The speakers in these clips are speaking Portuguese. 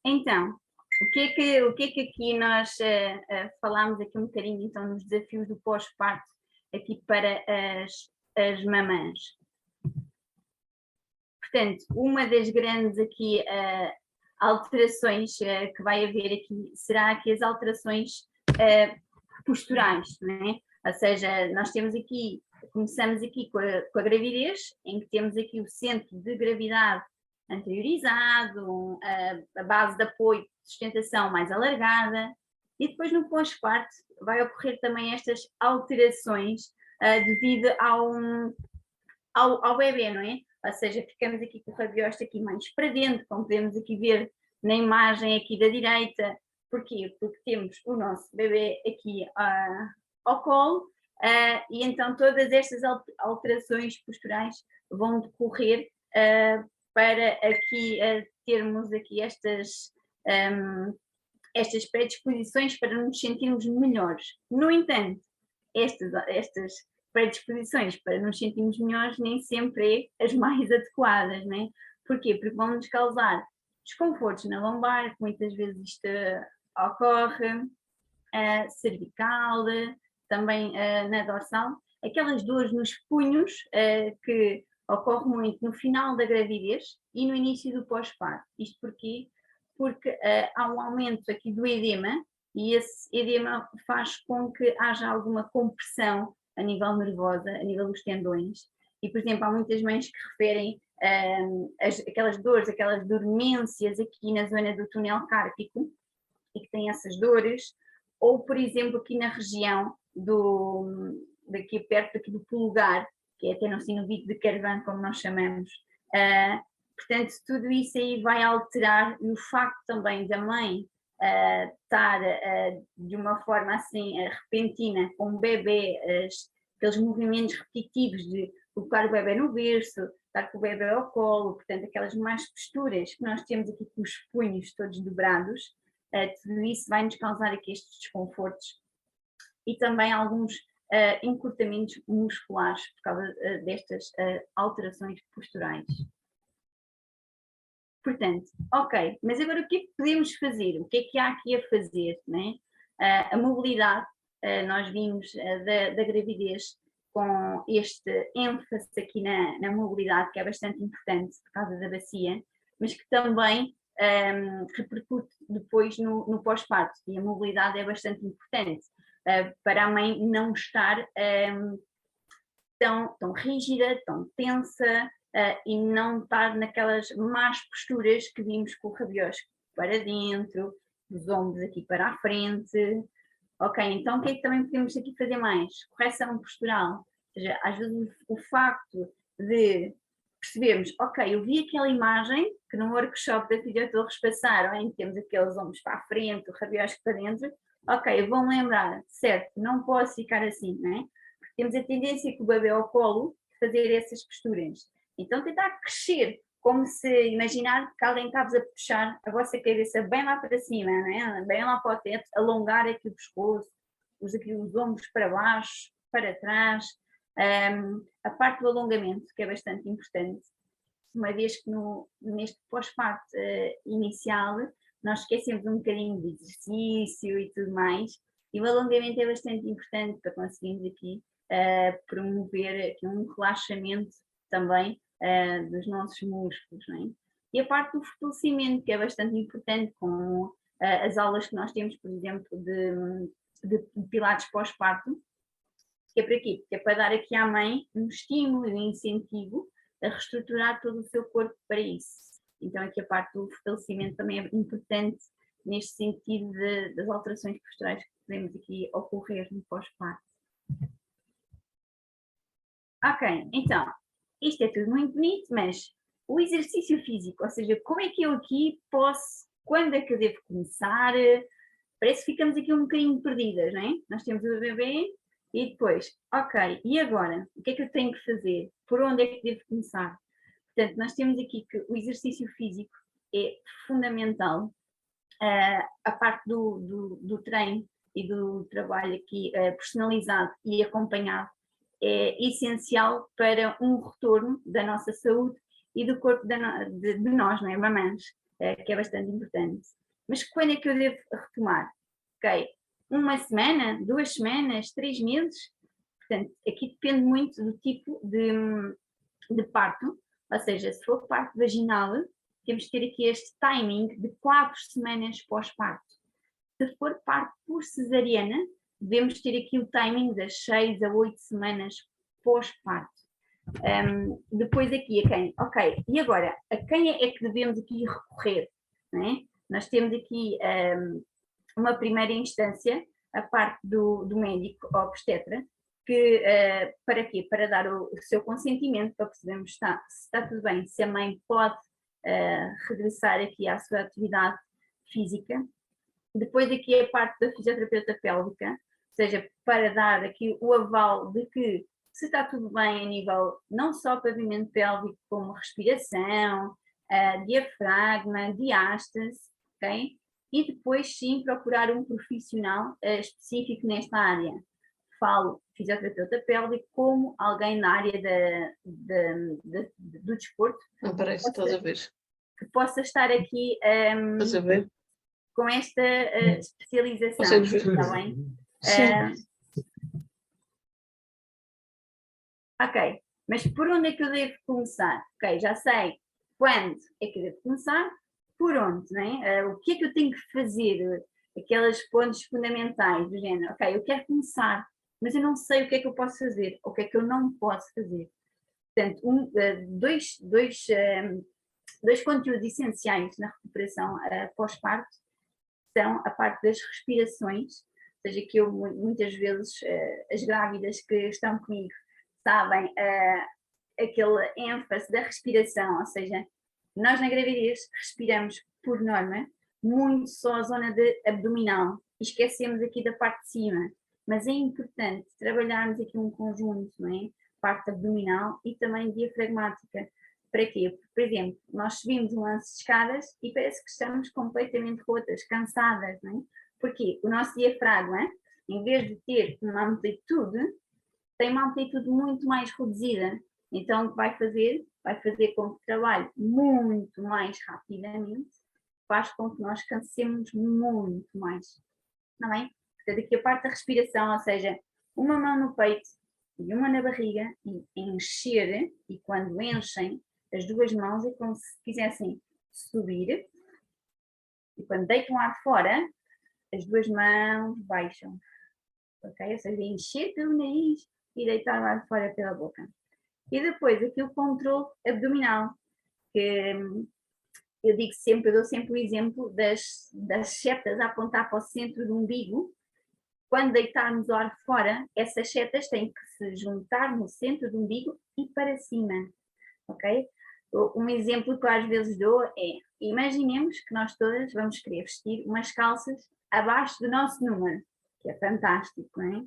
Então, o que é que aqui nós falámos aqui um bocadinho então nos desafios do pós-parto aqui para as mamãs. Portanto, uma das grandes aqui alterações que vai haver aqui será aqui as alterações posturais, não é? Ou seja, nós temos aqui, começamos aqui com a gravidez, em que temos aqui o centro de gravidade anteriorizado, a base de apoio de sustentação mais alargada, e depois no pós-parto vai ocorrer também estas alterações devido ao bebê, não é? Ou seja, ficamos aqui com o rabióste aqui mais para dentro, como podemos aqui ver na imagem aqui da direita. Porquê? Porque temos o nosso bebê aqui ao colo e então todas estas alterações posturais vão decorrer para aqui termos aqui estas predisposições para nos sentirmos melhores. No entanto, estas predisposições para nos sentirmos melhores nem sempre é as mais adequadas, não é? Porquê? Porque vão nos causar desconfortos na lombar, que muitas vezes isto ocorre, cervical, também na dorsal, aquelas dores nos punhos que ocorre muito no final da gravidez e no início do pós-parto. Isto porquê? Porque há um aumento aqui do edema e esse edema faz com que haja alguma compressão a nível nervosa, a nível dos tendões. E, por exemplo, há muitas mães que referem aquelas dores, aquelas dormências aqui na zona do túnel cárpico e que têm essas dores, ou, por exemplo, aqui na região daqui perto aqui do polegar, que é até no sinovite de Carvan, como nós chamamos. Portanto, tudo isso aí vai alterar, e o facto também da mãe estar de uma forma assim repentina com o bebê, aqueles movimentos repetitivos de colocar o bebê no berço, estar com o bebê ao colo, portanto aquelas más posturas que nós temos aqui com os punhos todos dobrados, tudo isso vai nos causar aqui estes desconfortos e também alguns encurtamentos musculares por causa destas alterações posturais. Portanto, ok, mas agora o que é que podemos fazer? O que é que há aqui a fazer? Né? A mobilidade, nós vimos da gravidez com este ênfase aqui na mobilidade, que é bastante importante por causa da bacia, mas que também repercute depois no pós-parto, e a mobilidade é bastante importante para a mãe não estar tão rígida, tão tensa, e não estar naquelas más posturas que vimos com o rabiosco para dentro, os ombros aqui para a frente. Ok, então o que é que também podemos aqui fazer mais? Correção postural. Ou seja, às vezes o facto de percebermos, ok, eu vi aquela imagem que no workshop da Fideo Torres passaram, em que temos aqueles ombros para a frente, o rabiosco para dentro, ok, vão lembrar, certo, não posso ficar assim, não é? Porque temos a tendência que o bebê ao colo fazer essas posturas. Então tentar crescer, como se imaginar que alguém está-vos a puxar a vossa cabeça bem lá para cima, né? Bem lá para o teto, alongar aqui o pescoço, aqui os ombros para baixo, para trás, a parte do alongamento, que é bastante importante, uma vez que neste pós-parto inicial nós esquecemos um bocadinho de exercício e tudo mais, e o alongamento é bastante importante para conseguirmos aqui promover aqui um relaxamento também dos nossos músculos, não é? E a parte do fortalecimento, que é bastante importante, com as aulas que nós temos, por exemplo, de pilates pós-parto, que é para quê? Que é para dar aqui à mãe um estímulo e um incentivo a reestruturar todo o seu corpo para isso. Então aqui a parte do fortalecimento também é importante neste sentido das alterações posturais que podemos aqui ocorrer no pós-parto. Ok, então, isto é tudo muito bonito, mas o exercício físico, ou seja, como é que eu aqui posso, quando é que eu devo começar? Parece que ficamos aqui um bocadinho perdidas, não é? Nós temos o bebê e depois, ok, e agora? O que é que eu tenho que fazer? Por onde é que devo começar? Portanto, nós temos aqui que o exercício físico é fundamental, a parte do treino e do trabalho aqui personalizado e acompanhado é essencial para um retorno da nossa saúde e do corpo de nós, não é, mamães. que é bastante importante. Mas quando é que eu devo retomar? Ok, 1 semana, 2 semanas, 3 meses? Portanto, aqui depende muito do tipo de parto, ou seja, se for parto vaginal, temos que ter aqui este timing de 4 semanas pós-parto. Se for parto por cesariana, devemos ter aqui o timing das 6 a 8 semanas pós-parto. Depois aqui a quem? Ok, e agora, a quem é que devemos aqui recorrer? Não é? Nós temos aqui uma primeira instância, a parte do médico obstetra, que para quê? Para dar o seu consentimento, para percebermos se está tudo bem, se a mãe pode regressar aqui à sua atividade física. Depois aqui a parte da fisioterapeuta pélvica, ou seja, para dar aqui o aval de que se está tudo bem a nível não só pavimento pélvico, como respiração, diafragma, diástase, ok? E depois sim procurar um profissional específico nesta área. Falo fisioterapeuta pélvico como alguém na área do desporto. Não parece, estás a ver. Que possa estar aqui Estás a ver? com esta especialização. Consegues ver? Está bem? Ok, mas por onde é que eu devo começar? Ok, já sei quando é que eu devo começar, por onde, né? O que é que eu tenho que fazer? Aqueles pontos fundamentais do género, ok, eu quero começar, mas eu não sei o que é que eu posso fazer, ou o que é que eu não posso fazer. Portanto, dois conteúdos essenciais na recuperação pós-parto são a parte das respirações, ou seja, que eu muitas vezes, as grávidas que estão comigo sabem aquele ênfase da respiração, ou seja, nós na gravidez respiramos por norma muito só a zona abdominal e esquecemos aqui da parte de cima, mas é importante trabalharmos aqui um conjunto, não é? Parte abdominal e também diafragmática. Para quê? Porque, por exemplo, nós subimos um lance de escadas e parece que estamos completamente rotas, cansadas, não é? Porquê? O nosso diafragma, em vez de ter uma amplitude, tem uma amplitude muito mais reduzida. Então, o que vai fazer? Vai fazer com que trabalhe muito mais rapidamente, faz com que nós cansemos muito mais. Não é? Portanto, aqui a parte da respiração, ou seja, uma mão no peito e uma na barriga, e encher, e quando enchem, as duas mãos é como se quisessem subir, e quando deitam ar fora, as duas mãos baixam. Ok? Ou seja, encher pelo nariz e deitar o ar fora pela boca. E depois aqui o controle abdominal, que eu digo sempre, eu dou sempre o exemplo das setas a apontar para o centro do umbigo. Quando deitarmos o ar fora, essas setas têm que se juntar no centro do umbigo e para cima, ok? Um exemplo que eu às vezes dou é, imaginemos que nós todas vamos querer vestir umas calças abaixo do nosso número, que é fantástico, não é?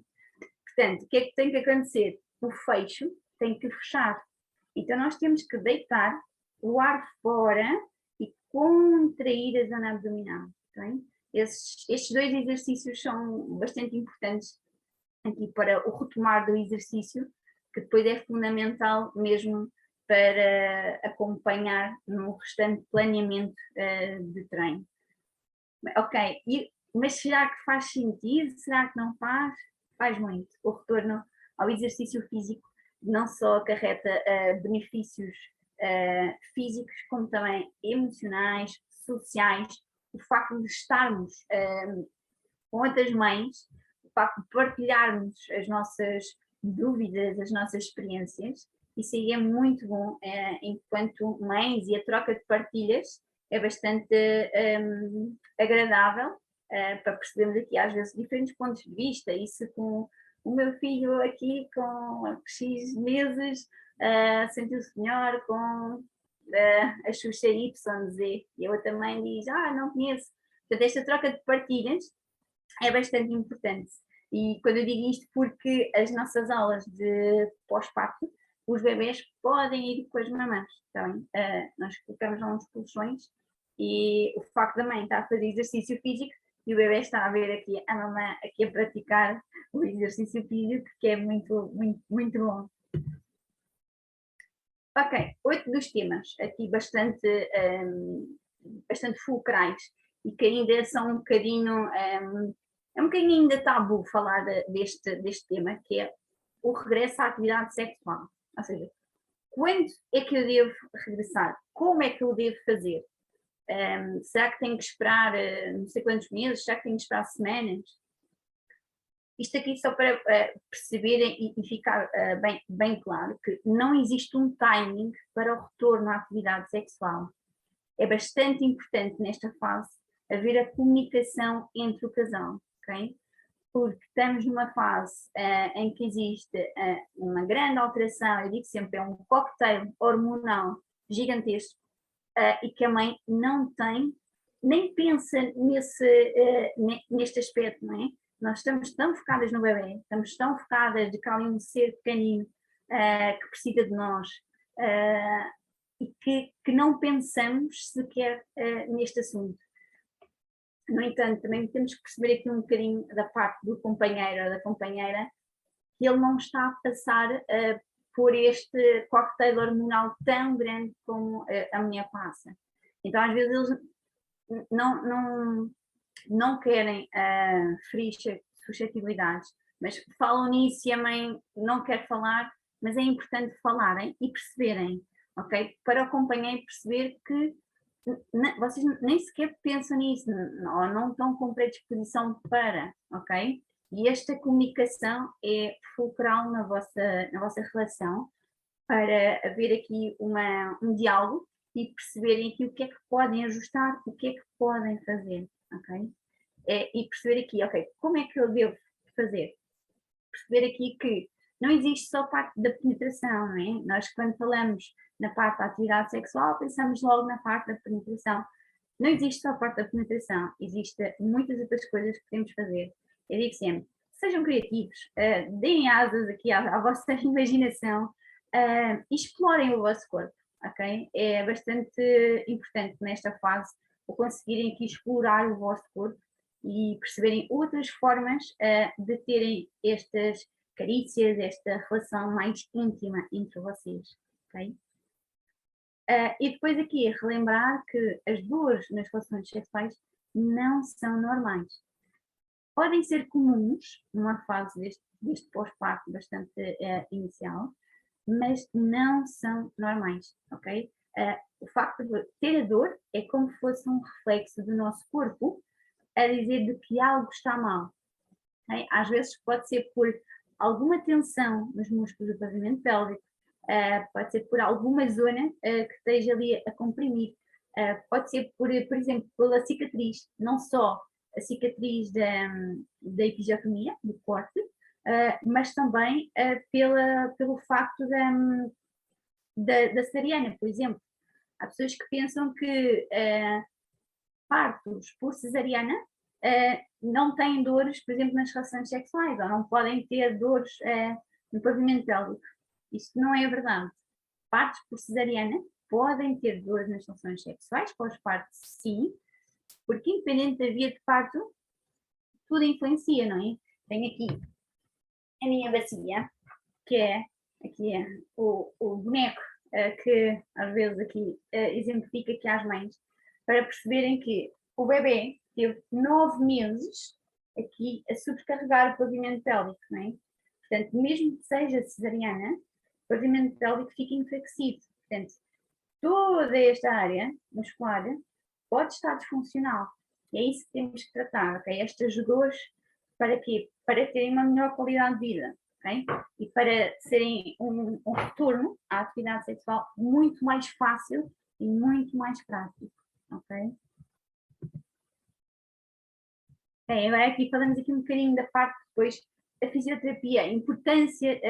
Portanto, o que é que tem que acontecer? O fecho tem que fechar. Então nós temos que deitar o ar fora e contrair a zona abdominal, ok? Estes dois exercícios são bastante importantes aqui para o retomar do exercício, que depois é fundamental mesmo para acompanhar no restante planeamento de treino. Ok, mas será que faz sentido? Será que não faz? Faz muito. O retorno ao exercício físico não só acarreta benefícios físicos, como também emocionais, sociais. O facto de estarmos com outras mães, o facto de partilharmos as nossas dúvidas, as nossas experiências, isso aí é muito bom enquanto mães, e a troca de partilhas é bastante agradável para percebermos aqui às vezes diferentes pontos de vista. Isso com o meu filho aqui com X meses sentiu-se melhor com a Xuxa YZ, e a outra mãe diz, não conheço. Portanto, esta troca de partilhas é bastante importante. E quando eu digo isto, porque as nossas aulas de pós-parto, os bebés podem ir com as mamãs, tá bem? Nós colocamos lá uns colchões e o facto da mãe estar a fazer exercício físico e o bebê está a ver aqui a mamãe aqui a praticar o exercício físico, que é muito, muito, muito bom. Ok, 8 dos temas, aqui bastante bastante fulcrais e que ainda são um bocadinho, é um bocadinho ainda tabu falar deste tema, que é o regresso à atividade sexual. Ou seja, quando é que eu devo regressar? Como é que eu devo fazer? Será que tenho que esperar não sei quantos meses? Será que tenho que esperar semanas? Isto aqui só para perceberem e ficar bem claro que não existe um timing para o retorno à atividade sexual. É bastante importante nesta fase haver a comunicação entre o casal, ok? Porque estamos numa fase em que existe uma grande alteração, eu digo sempre, é um cocktail hormonal gigantesco e que a mãe não tem, nem pensa neste aspecto, não é? Nós estamos tão focadas no bebê, estamos tão focadas de que há ali um ser pequenino que precisa de nós e que não pensamos sequer neste assunto. No entanto, também temos que perceber aqui um bocadinho da parte do companheiro ou da companheira que ele não está a passar por este cocktail hormonal tão grande como a mulher passa. Então, às vezes, eles não querem ferir suscetibilidades, mas falam nisso e a mãe não quer falar, mas é importante falarem e perceberem, ok? Para o companheiro perceber que vocês nem sequer pensam nisso, ou não estão com predisposição para, ok? E esta comunicação é fulcral na vossa relação para haver aqui um diálogo e perceberem aqui o que é que podem ajustar, o que é que podem fazer, ok? E perceber aqui, ok, como é que eu devo fazer? Perceber aqui que não existe só a parte da penetração, não é? Nós quando falamos na parte da atividade sexual pensamos logo na parte da penetração. Não existe só a parte da penetração, existem muitas outras coisas que podemos fazer. Eu digo sempre, sejam criativos, deem asas aqui à vossa imaginação, explorem o vosso corpo, ok? É bastante importante nesta fase o conseguirem aqui explorar o vosso corpo e perceberem outras formas de terem estas carícias, esta relação mais íntima entre vocês, ok? E depois aqui relembrar que as dores nas relações sexuais não são normais. Podem ser comuns numa fase deste pós-parto bastante inicial, mas não são normais, ok? O facto de ter a dor é como se fosse um reflexo do nosso corpo a dizer de que algo está mal. Okay? Às vezes pode ser por alguma tensão nos músculos do pavimento pélvico, pode ser por alguma zona que esteja ali a comprimir, pode ser por exemplo, pela cicatriz, não só a cicatriz da episiotomia, do corte, mas também pelo facto da cesariana, por exemplo. Há pessoas que pensam que partos por cesariana não têm dores, por exemplo, nas relações sexuais, ou não podem ter dores no pavimento pélvico. Isto não é verdade. Partos por cesariana podem ter dores nas relações sexuais, pós-parto sim, porque independente da via de parto, tudo influencia, não é? Tenho aqui a minha bacia, que é aqui o boneco que às vezes aqui exemplifica aqui às mães, para perceberem que o bebê teve 9 meses aqui a sobrecarregar o pavimento pélvico, não é? Portanto, mesmo que seja cesariana, o pavimento pélvico fica enfraquecido. Portanto, toda esta área muscular pode estar disfuncional. E é isso que temos que tratar, ok? Estas dores, para quê? Para terem uma melhor qualidade de vida, ok? E para serem um retorno à atividade sexual muito mais fácil e muito mais prático, ok? Agora aqui falamos aqui um bocadinho da parte depois da fisioterapia, a importância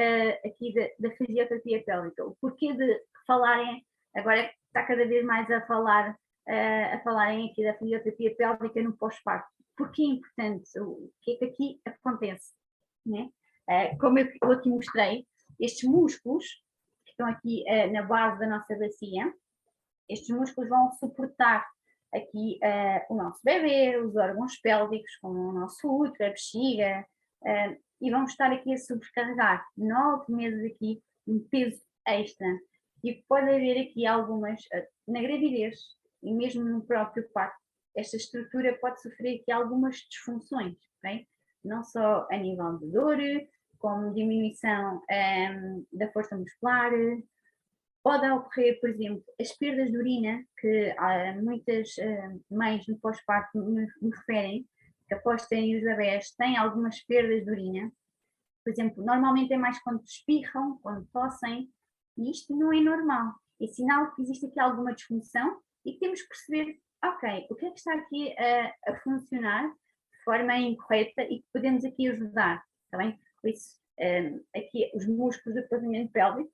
aqui da fisioterapia pélvica, o porquê de falarem, agora está cada vez mais a falarem aqui da fisioterapia pélvica no pós-parto. Porquê é importante? O que é que aqui acontece? Né? Como eu aqui mostrei, estes músculos que estão aqui na base da nossa bacia, estes músculos vão suportar aqui o nosso bebê, os órgãos pélvicos, como o nosso útero, a bexiga, e vão estar aqui a sobrecarregar 9 meses aqui um peso extra. E pode haver aqui algumas, na gravidez, e mesmo no próprio parto, esta estrutura pode sofrer aqui algumas disfunções, ok? Não só a nível de dor, como diminuição da força muscular. Pode ocorrer, por exemplo, as perdas de urina, que muitas mães no pós-parto me referem, que após terem os bebés têm algumas perdas de urina. Por exemplo, normalmente é mais quando espirram, quando tossem, e isto não é normal. É sinal que existe aqui alguma disfunção e que temos que perceber, ok, o que é que está aqui a funcionar de forma incorreta e que podemos aqui ajudar, está bem? Por isso, aqui os músculos do pavimento pélvico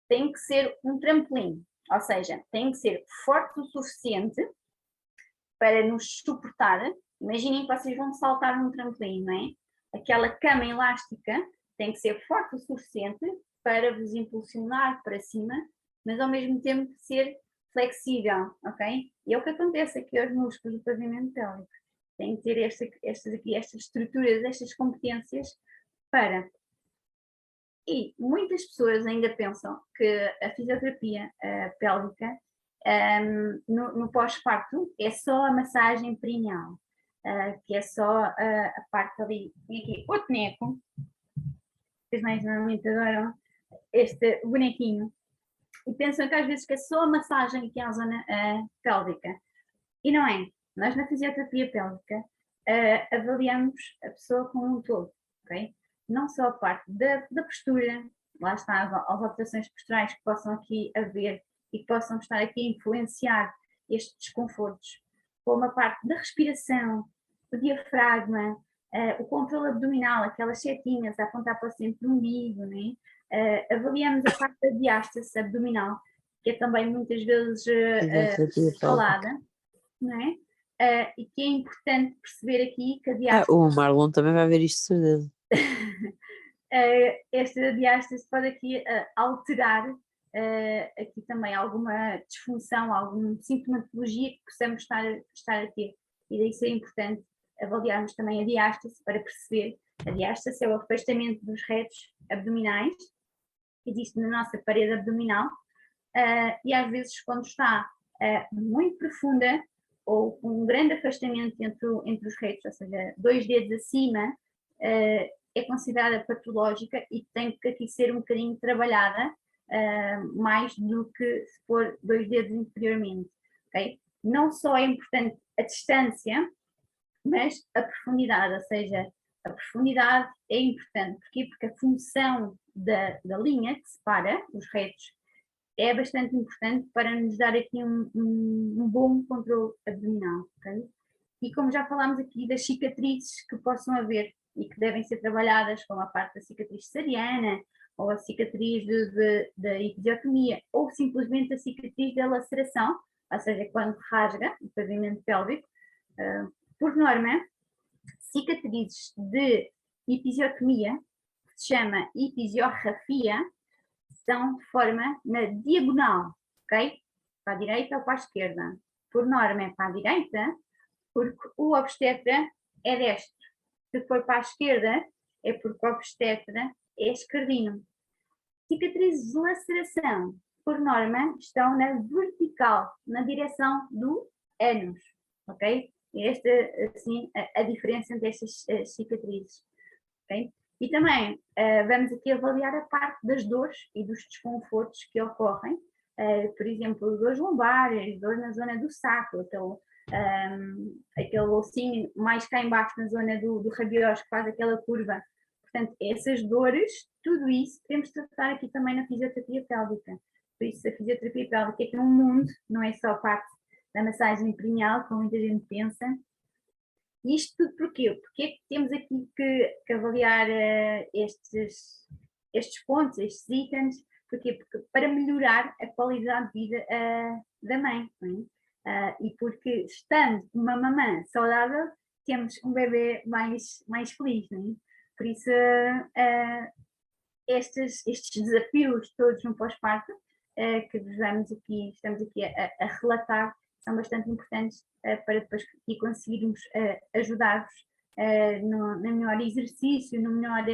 têm que ser um trampolim, ou seja, têm que ser fortes o suficiente para nos suportar. Imaginem que vocês vão saltar num trampolim, não é? Aquela cama elástica tem que ser forte o suficiente para vos impulsionar para cima, mas ao mesmo tempo ser flexível, ok? E é o que acontece aqui aos músculos do pavimento pélvico. Tem que ter estas estruturas, estas competências para. E muitas pessoas ainda pensam que a fisioterapia pélvica no pós-parto é só a massagem perineal, que é só a parte ali. Tem aqui o boneco, vocês mais normalmente adoram este bonequinho, e pensam que às vezes que é só a massagem que é a zona pélvica. E não é. Nós na fisioterapia pélvica avaliamos a pessoa como um todo, ok? Não só a parte da postura, lá está as alterações posturais que possam aqui haver e que possam estar aqui a influenciar estes desconfortos, como a parte da respiração, o diafragma, o controle abdominal, aquelas setinhas a apontar para o centro do umbigo, né? Avaliamos a parte da diástase abdominal, que é também muitas vezes falada, não é? E que é importante perceber aqui que a diástase... o Marlon também vai ver isto, certeza. Esta diástase pode aqui alterar aqui também alguma disfunção, alguma sintomatologia que possamos estar a ter. E daí ser importante avaliarmos também a diástase para perceber. A diástase é o afastamento dos retos abdominais que existe na nossa parede abdominal e às vezes quando está muito profunda ou com um grande afastamento entre os retos, ou seja, 2 dedos acima, é considerada patológica e tem que aqui ser um bocadinho trabalhada mais do que se for 2 dedos inferiormente, ok? Não só é importante a distância, mas a profundidade, ou seja, a profundidade é importante. Porquê? Porque a função da linha que separa os retos é bastante importante para nos dar aqui um bom controle abdominal, ok? E como já falámos aqui das cicatrizes que possam haver e que devem ser trabalhadas, como a parte da cicatriz cesariana, ou a cicatriz da episiotomia, ou simplesmente a cicatriz da laceração, ou seja, quando rasga o pavimento pélvico, por norma, cicatrizes de episiotomia, que se chama episiorrafia, são de forma na diagonal, ok? Para a direita ou para a esquerda. Por norma é para a direita, porque o obstetra é destro. Se for para a esquerda, é porque o obstetra é esquerdino. Cicatrizes de laceração, por norma, estão na vertical, na direção do ânus, ok? Esta, assim, a diferença entre estas cicatrizes, ok? E também vamos aqui avaliar a parte das dores e dos desconfortos que ocorrem, por exemplo, dores lombares, dor na zona do sacro, aquele ossinho mais cá embaixo na zona do rabiós que faz aquela curva. Portanto, essas dores, tudo isso podemos tratar aqui também na fisioterapia pélvica. Por isso, a fisioterapia pélvica é que um mundo, não é só a parte da massagem perineal, como muita gente pensa. E isto tudo porquê? Porque é que temos aqui que avaliar estes pontos, estes itens? Porquê? Porque para melhorar a qualidade de vida da mãe. Não é? E porque estando uma mamã saudável, temos um bebê mais feliz. Não é? Por isso, estes desafios todos no pós-parto que estamos aqui a relatar, são bastante importantes para depois conseguirmos ajudar-vos no melhor exercício, no melhor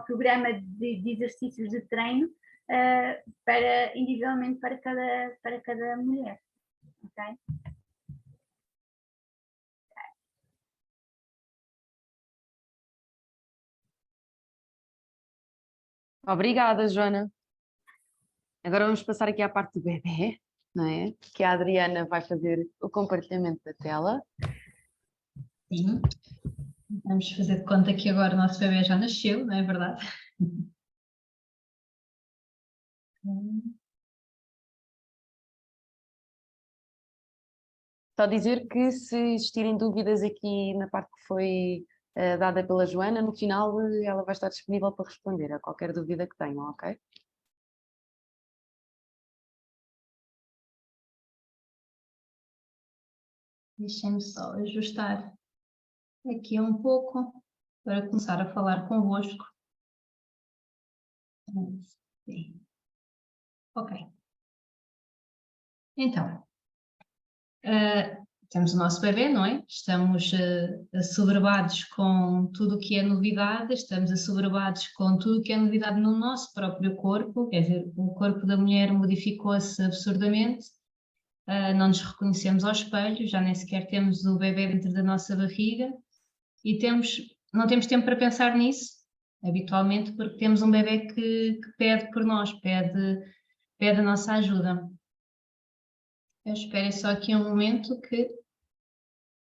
programa de exercícios de treino individualmente para cada mulher. ok? Obrigada, Joana. Agora vamos passar aqui à parte do bebê, não é? Que a Adriana vai fazer o compartilhamento da tela. Sim, vamos fazer de conta que agora o nosso bebê já nasceu, não é verdade? Só dizer que se existirem dúvidas aqui na parte que foi dada pela Joana, no final ela vai estar disponível para responder a qualquer dúvida que tenham, ok? Deixem-me só ajustar aqui um pouco para começar a falar convosco. Sim. Ok. Então, temos o nosso bebê, não é? Estamos assoberbados com tudo o que é novidade, estamos assoberbados com tudo o que é novidade no nosso próprio corpo, quer dizer, o corpo da mulher modificou-se absurdamente, não nos reconhecemos ao espelho, já nem sequer temos o bebê dentro da nossa barriga e não temos tempo para pensar nisso, habitualmente, porque temos um bebê que pede por nós, pede a nossa ajuda. Esperem só aqui um momento que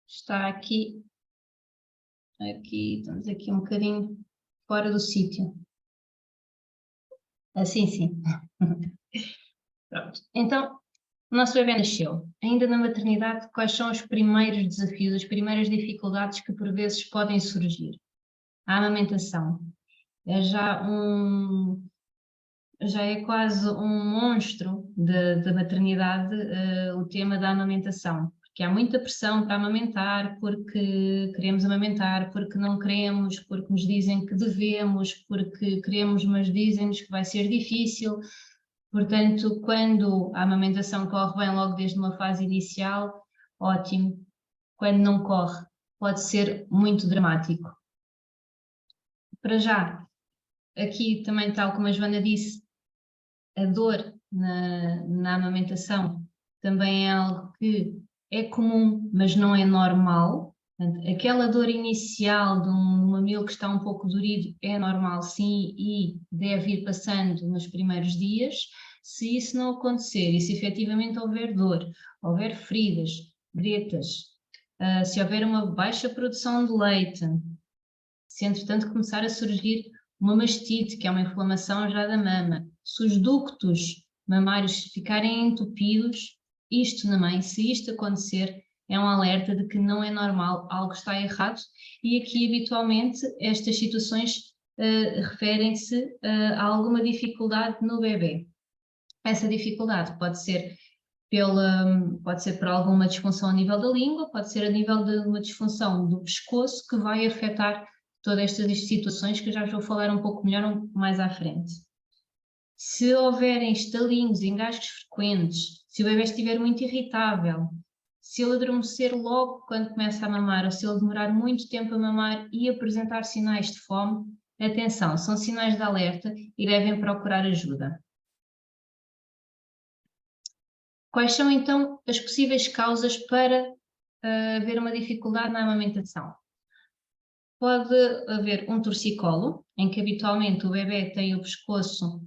está aqui, estamos aqui um bocadinho fora do sítio. Assim, sim. Pronto. Então, o nosso bebê nasceu. Ainda na maternidade, quais são os primeiros desafios, as primeiras dificuldades que por vezes podem surgir? A amamentação. Já é quase um monstro da maternidade, o tema da amamentação, porque há muita pressão para amamentar, porque queremos amamentar, porque não queremos, porque nos dizem que devemos, porque queremos, mas dizem-nos que vai ser difícil. Portanto, quando a amamentação corre bem logo desde uma fase inicial, ótimo. Quando não corre, pode ser muito dramático. Para já, aqui também, tal como a Joana disse, a dor na amamentação também é algo que é comum, mas não é normal. Portanto, aquela dor inicial de um mamilo que está um pouco dorido é normal, sim, e deve ir passando nos primeiros dias. Se isso não acontecer e se efetivamente houver dor, houver feridas, gretas, se houver uma baixa produção de leite, se entretanto começar a surgir uma mastite, que é uma inflamação já da mama, se os ductos mamários ficarem entupidos, isto na mãe, se isto acontecer, é um alerta de que não é normal, algo está errado, e aqui habitualmente estas situações referem-se a alguma dificuldade no bebê. Essa dificuldade pode ser por alguma disfunção a nível da língua, pode ser a nível de uma disfunção do pescoço que vai afetar todas estas situações que eu já vou falar um pouco melhor mais à frente. Se houverem estalinhos, engasgos frequentes, se o bebê estiver muito irritável, se ele adormecer logo quando começa a mamar ou se ele demorar muito tempo a mamar e apresentar sinais de fome, atenção, são sinais de alerta e devem procurar ajuda. Quais são então as possíveis causas para haver uma dificuldade na amamentação? Pode haver um torcicolo, em que habitualmente o bebê tem o pescoço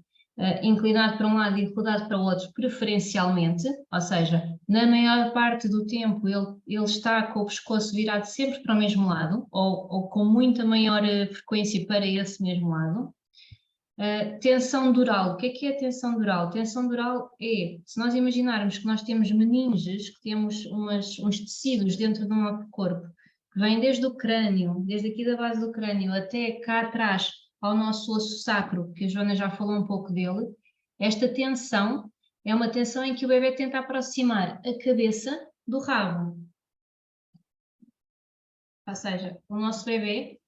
inclinado para um lado e inclinado para o outro, preferencialmente, ou seja, na maior parte do tempo ele está com o pescoço virado sempre para o mesmo lado, ou com muita maior frequência para esse mesmo lado. Tensão dural. O que é a tensão dural? Tensão dural é, se nós imaginarmos que nós temos meninges, que temos uns tecidos dentro do nosso corpo, que vêm desde o crânio, desde aqui da base do crânio até cá atrás ao nosso osso sacro, que a Joana já falou um pouco dele, esta tensão é uma tensão em que o bebê tenta aproximar a cabeça do rabo. Ou seja, o nosso bebê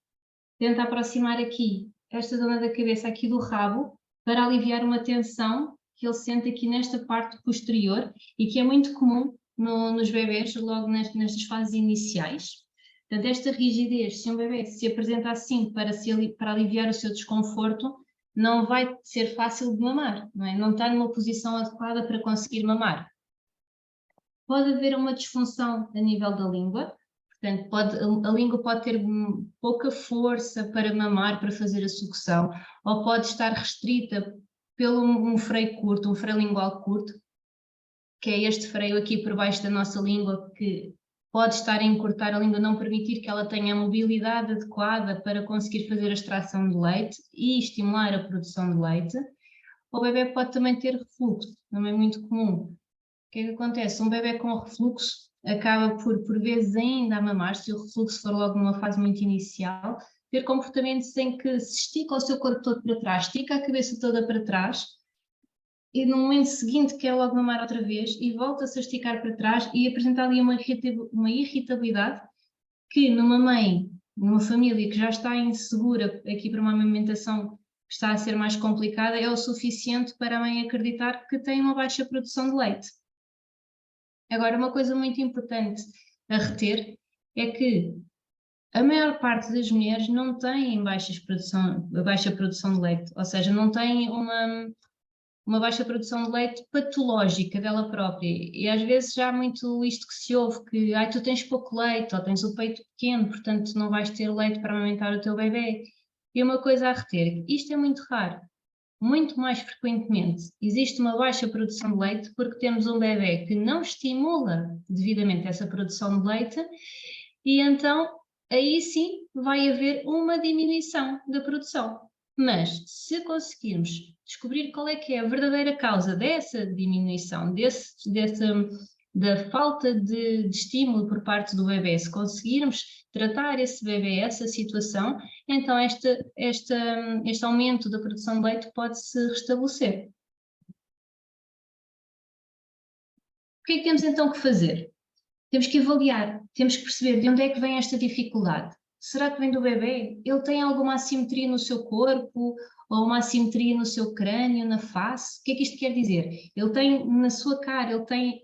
tenta aproximar aqui esta zona da cabeça aqui do rabo para aliviar uma tensão que ele sente aqui nesta parte posterior e que é muito comum nos bebés logo nestas fases iniciais. Portanto, esta rigidez, se um bebê se apresenta assim para aliviar o seu desconforto, não vai ser fácil de mamar, não é? Não está numa posição adequada para conseguir mamar. pode haver uma disfunção a nível da língua, portanto a língua pode ter pouca força para mamar, para fazer a sucção, ou pode estar restrita pelo um freio curto, um freio lingual curto, que é este freio aqui por baixo da nossa língua, que pode estar a encurtar a língua, não permitir que ela tenha a mobilidade adequada para conseguir fazer a extração de leite e estimular a produção de leite. O bebê pode também ter refluxo, também é muito comum. O que é que acontece? Um bebê com refluxo acaba por vezes ainda a mamar, se o refluxo for logo numa fase muito inicial, ter comportamentos em que se estica o seu corpo todo para trás, estica a cabeça toda para trás, e no momento seguinte quer logo mamar outra vez e volta-se a esticar para trás e apresentar ali uma irritabilidade que numa mãe, numa família que já está insegura aqui para uma amamentação que está a ser mais complicada, é o suficiente para a mãe acreditar que tem uma baixa produção de leite. Agora, uma coisa muito importante a reter é que a maior parte das mulheres não tem baixa produção de leite, ou seja, não tem uma baixa produção de leite patológica dela própria. E às vezes já há muito isto que se ouve, que tu tens pouco leite, ou tens o peito pequeno, portanto não vais ter leite para amamentar o teu bebê. E uma coisa a reter, isto é muito raro. Muito mais frequentemente existe uma baixa produção de leite porque temos um bebê que não estimula devidamente essa produção de leite e então aí sim vai haver uma diminuição da produção. Mas se conseguirmos descobrir qual é que é a verdadeira causa dessa diminuição, da falta de estímulo por parte do bebê, se conseguirmos tratar esse bebê, essa situação, então este aumento da produção de leite pode-se restabelecer. O que é que temos então que fazer? Temos que avaliar, temos que perceber de onde é que vem esta dificuldade. Será que vem do bebê? Ele tem alguma assimetria no seu corpo? Ou uma assimetria no seu crânio, na face? O que é que isto quer dizer? Ele tem na sua cara, ele tem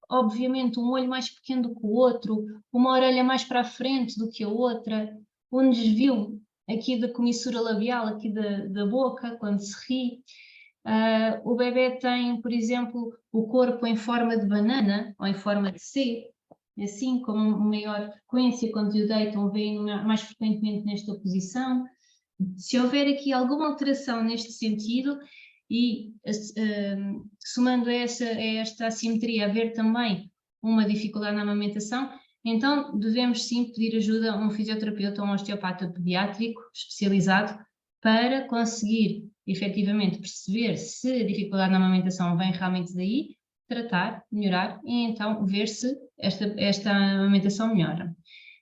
obviamente um olho mais pequeno do que o outro, uma orelha mais para a frente do que a outra, um desvio aqui da comissura labial, aqui da boca, quando se ri. O bebê tem, por exemplo, o corpo em forma de banana ou em forma de C, assim como maior frequência quando o deitam, veem mais frequentemente nesta posição. Se houver aqui alguma alteração neste sentido e somando a esta assimetria haver também uma dificuldade na amamentação, então devemos sim pedir ajuda a um fisioterapeuta ou um osteopata pediátrico especializado para conseguir efetivamente perceber se a dificuldade na amamentação vem realmente daí, tratar, melhorar e então ver se esta amamentação melhora.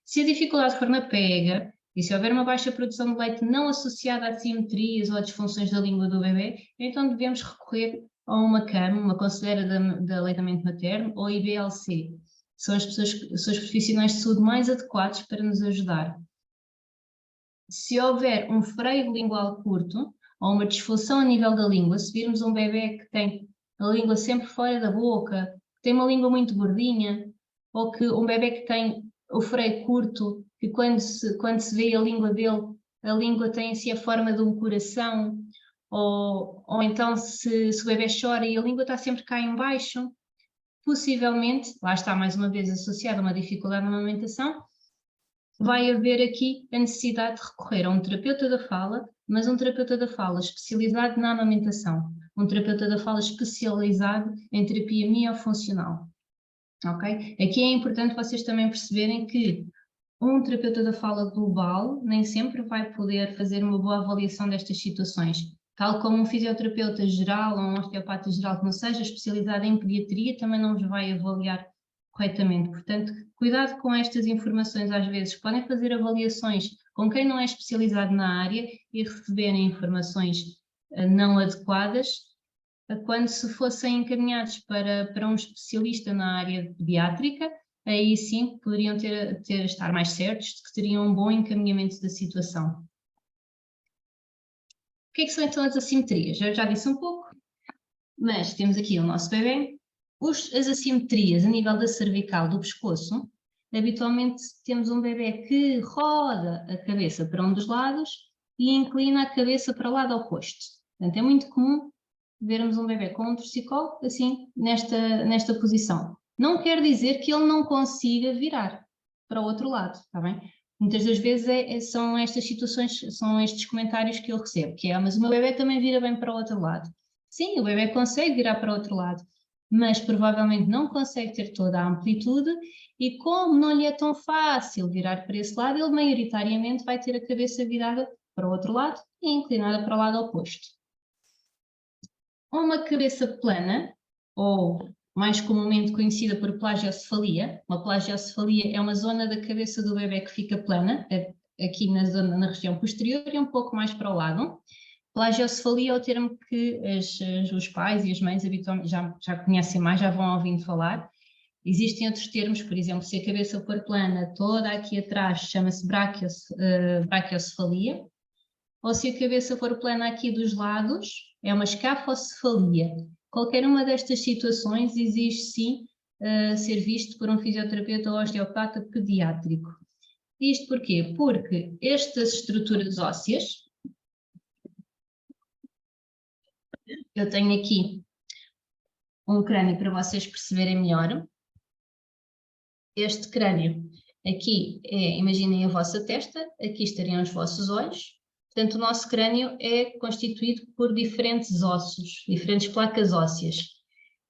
Se a dificuldade for na pega e se houver uma baixa produção de leite não associada a assimetrias ou a disfunções da língua do bebê, então devemos recorrer a uma CAM, uma conselheira de aleitamento materno, ou IBLC. São os profissionais de saúde mais adequados para nos ajudar. Se houver um freio lingual curto ou uma disfunção a nível da língua, se virmos um bebê que tem a língua sempre fora da boca, que tem uma língua muito gordinha, ou que um bebê que tem o freio curto, que quando se vê a língua dele, a língua tem assim a forma de um coração, ou então se o bebê chora e a língua está sempre cá em baixo, possivelmente, lá está mais uma vez associada a uma dificuldade na amamentação, vai haver aqui a necessidade de recorrer a um terapeuta da fala, mas um terapeuta da fala especializado na amamentação, um terapeuta da fala especializado em terapia miofuncional. Okay? Aqui é importante vocês também perceberem que um terapeuta da fala global nem sempre vai poder fazer uma boa avaliação destas situações, tal como um fisioterapeuta geral ou um osteopata geral que não seja especializado em pediatria também não vos vai avaliar corretamente. Portanto, cuidado com estas informações às vezes, podem fazer avaliações com quem não é especializado na área e receberem informações não adequadas, quando se fossem encaminhados para um especialista na área pediátrica, aí sim poderiam estar mais certos de que teriam um bom encaminhamento da situação. O que é que são então as assimetrias? Eu já disse um pouco, mas temos aqui o nosso bebê. As assimetrias a nível da cervical do pescoço, habitualmente temos um bebê que roda a cabeça para um dos lados e inclina a cabeça para o lado oposto. Portanto, é muito comum vermos um bebê com um torcicolo assim, nesta posição. não quer dizer que ele não consiga virar para o outro lado, está bem? Muitas das vezes são estas situações, são estes comentários que eu recebo, que é, mas o meu bebê também vira bem para o outro lado. Sim, o bebê consegue virar para o outro lado, mas provavelmente não consegue ter toda a amplitude e como não lhe é tão fácil virar para esse lado, ele maioritariamente vai ter a cabeça virada para o outro lado e inclinada para o lado oposto. Uma cabeça plana, ou mais comumente conhecida por plagiocefalia. Uma plagiocefalia é uma zona da cabeça do bebê que fica plana, aqui na região posterior e um pouco mais para o lado. Plagiocefalia é o termo que os pais e as mães habitualmente já conhecem mais, já vão ouvindo falar. Existem outros termos, por exemplo, se a cabeça for plana, toda aqui atrás chama-se brachiocefalia, ou se a cabeça for plana aqui dos lados, é uma escafocefalia. Qualquer uma destas situações exige sim ser visto por um fisioterapeuta ou osteopata pediátrico. Isto porquê? Porque estas estruturas ósseas, eu tenho aqui um crânio para vocês perceberem melhor. Este crânio aqui imaginem a vossa testa, aqui estariam os vossos olhos. Portanto, o nosso crânio é constituído por diferentes ossos, diferentes placas ósseas.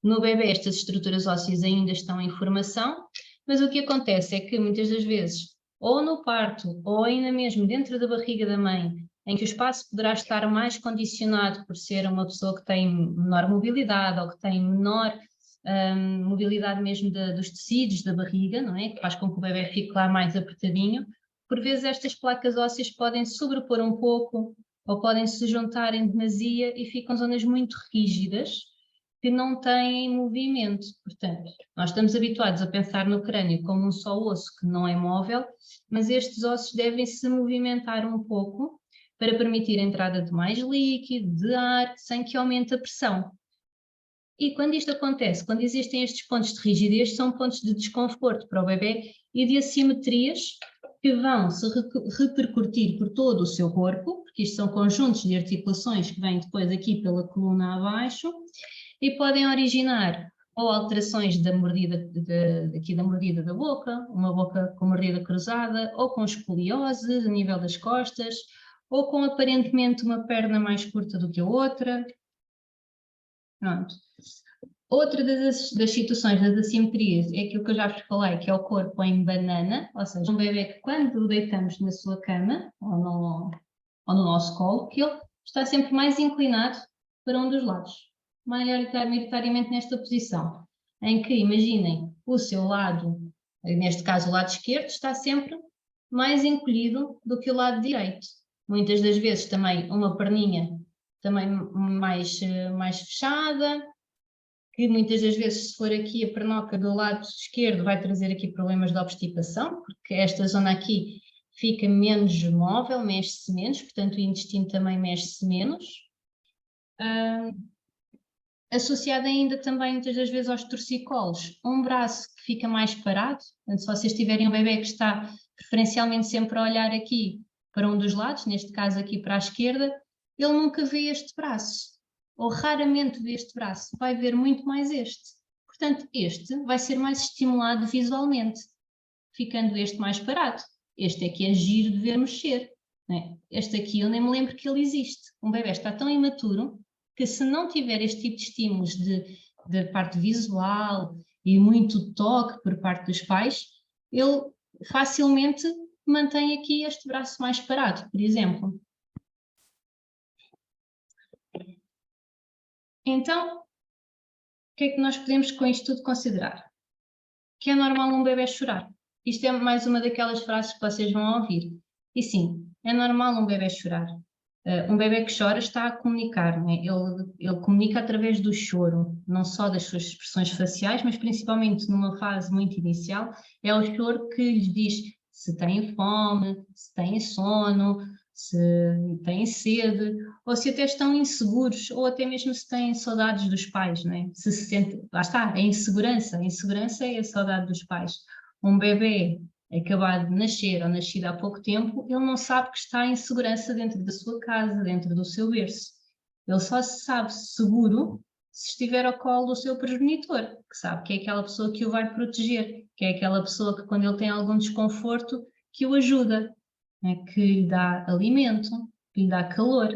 No bebê, estas estruturas ósseas ainda estão em formação, mas o que acontece é que muitas das vezes, ou no parto, ou ainda mesmo dentro da barriga da mãe, em que o espaço poderá estar mais condicionado por ser uma pessoa que tem menor mobilidade ou que tem menor mobilidade mesmo dos tecidos da barriga, não é? Que faz com que o bebê fique lá mais apertadinho. Por vezes estas placas ósseas podem se sobrepor um pouco ou podem se juntar em demasia e ficam zonas muito rígidas que não têm movimento. Portanto, nós estamos habituados a pensar no crânio como um só osso que não é móvel, mas estes ossos devem se movimentar um pouco para permitir a entrada de mais líquido, de ar, sem que aumente a pressão. E quando isto acontece, quando existem estes pontos de rigidez, são pontos de desconforto para o bebê e de assimetrias que vão se repercutir por todo o seu corpo, porque isto são conjuntos de articulações que vêm depois aqui pela coluna abaixo e podem originar ou alterações da mordida, aqui da mordida da boca, uma boca com mordida cruzada, ou com escoliose a nível das costas, ou com aparentemente uma perna mais curta do que a outra. Pronto. Outra das situações das assimetrias é aquilo que eu já vos falei, que é o corpo em banana, ou seja, um bebê que quando o deitamos na sua cama ou no nosso colo, que ele está sempre mais inclinado para um dos lados, maioritariamente nesta posição, em que, imaginem, o seu lado, neste caso o lado esquerdo, está sempre mais encolhido do que o lado direito. Muitas das vezes também uma perninha também mais fechada, que muitas das vezes, se for aqui a pernoca do lado esquerdo, vai trazer aqui problemas de obstipação, porque esta zona aqui fica menos móvel, mexe-se menos, portanto o intestino também mexe-se menos. Associado ainda também muitas das vezes aos torcicolos, um braço que fica mais parado, portanto se vocês tiverem um bebê que está preferencialmente sempre a olhar aqui para um dos lados, neste caso aqui para a esquerda, ele nunca vê este braço, ou raramente vê este braço, vai ver muito mais este. Portanto, este vai ser mais estimulado visualmente, ficando este mais parado. Este é que é giro de ver mexer. Né? Este aqui eu nem me lembro que ele existe. Um bebê está tão imaturo que se não tiver este tipo de estímulos de parte visual e muito toque por parte dos pais, ele facilmente mantém aqui este braço mais parado, por exemplo. Então, o que é que nós podemos com isto tudo considerar? Que é normal um bebê chorar. Isto é mais uma daquelas frases que vocês vão ouvir. E sim, é normal um bebê chorar. Um bebê que chora está a comunicar, não é? Ele comunica através do choro, não só das suas expressões faciais, mas principalmente numa fase muito inicial, é o choro que lhes diz se têm fome, se têm sono, se têm sede, ou se até estão inseguros, ou até mesmo se têm saudades dos pais, não é? Se sentem, lá está, a insegurança é a saudade dos pais. Um bebê acabado de nascer ou nascido há pouco tempo, ele não sabe que está em segurança dentro da sua casa, dentro do seu berço. Ele só se sabe seguro se estiver ao colo do seu progenitor, que sabe que é aquela pessoa que o vai proteger, que é aquela pessoa que quando ele tem algum desconforto, que o ajuda, né? Que lhe dá alimento, que lhe dá calor.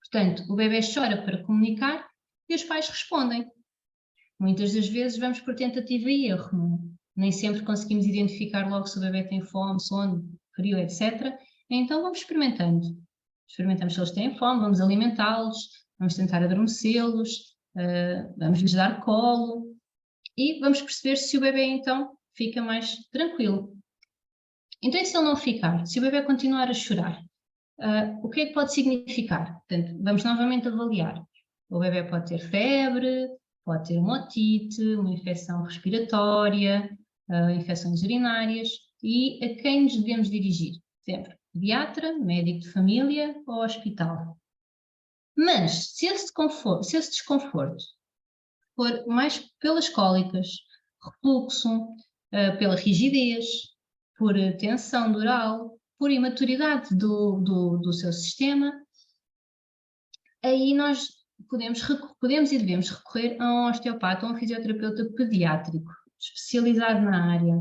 Portanto, o bebê chora para comunicar e os pais respondem. Muitas das vezes vamos por tentativa e erro, não é? Nem sempre conseguimos identificar logo se o bebê tem fome, sono, frio, etc. Então vamos experimentando. Experimentamos se eles têm fome, vamos alimentá-los, vamos tentar adormecê-los, vamos lhes dar colo e vamos perceber se o bebê então fica mais tranquilo. Então e se ele não ficar? Se o bebê continuar a chorar, o que é que pode significar? Portanto, vamos novamente avaliar. O bebê pode ter febre, pode ter uma otite, uma infecção respiratória, infecções urinárias, e a quem nos devemos dirigir? Sempre pediatra, médico de família ou hospital. Mas se esse desconforto for mais pelas cólicas, refluxo, pela rigidez, por tensão dural, por imaturidade do seu sistema, aí nós podemos e devemos recorrer a um osteopata ou um fisioterapeuta pediátrico, especializado na área.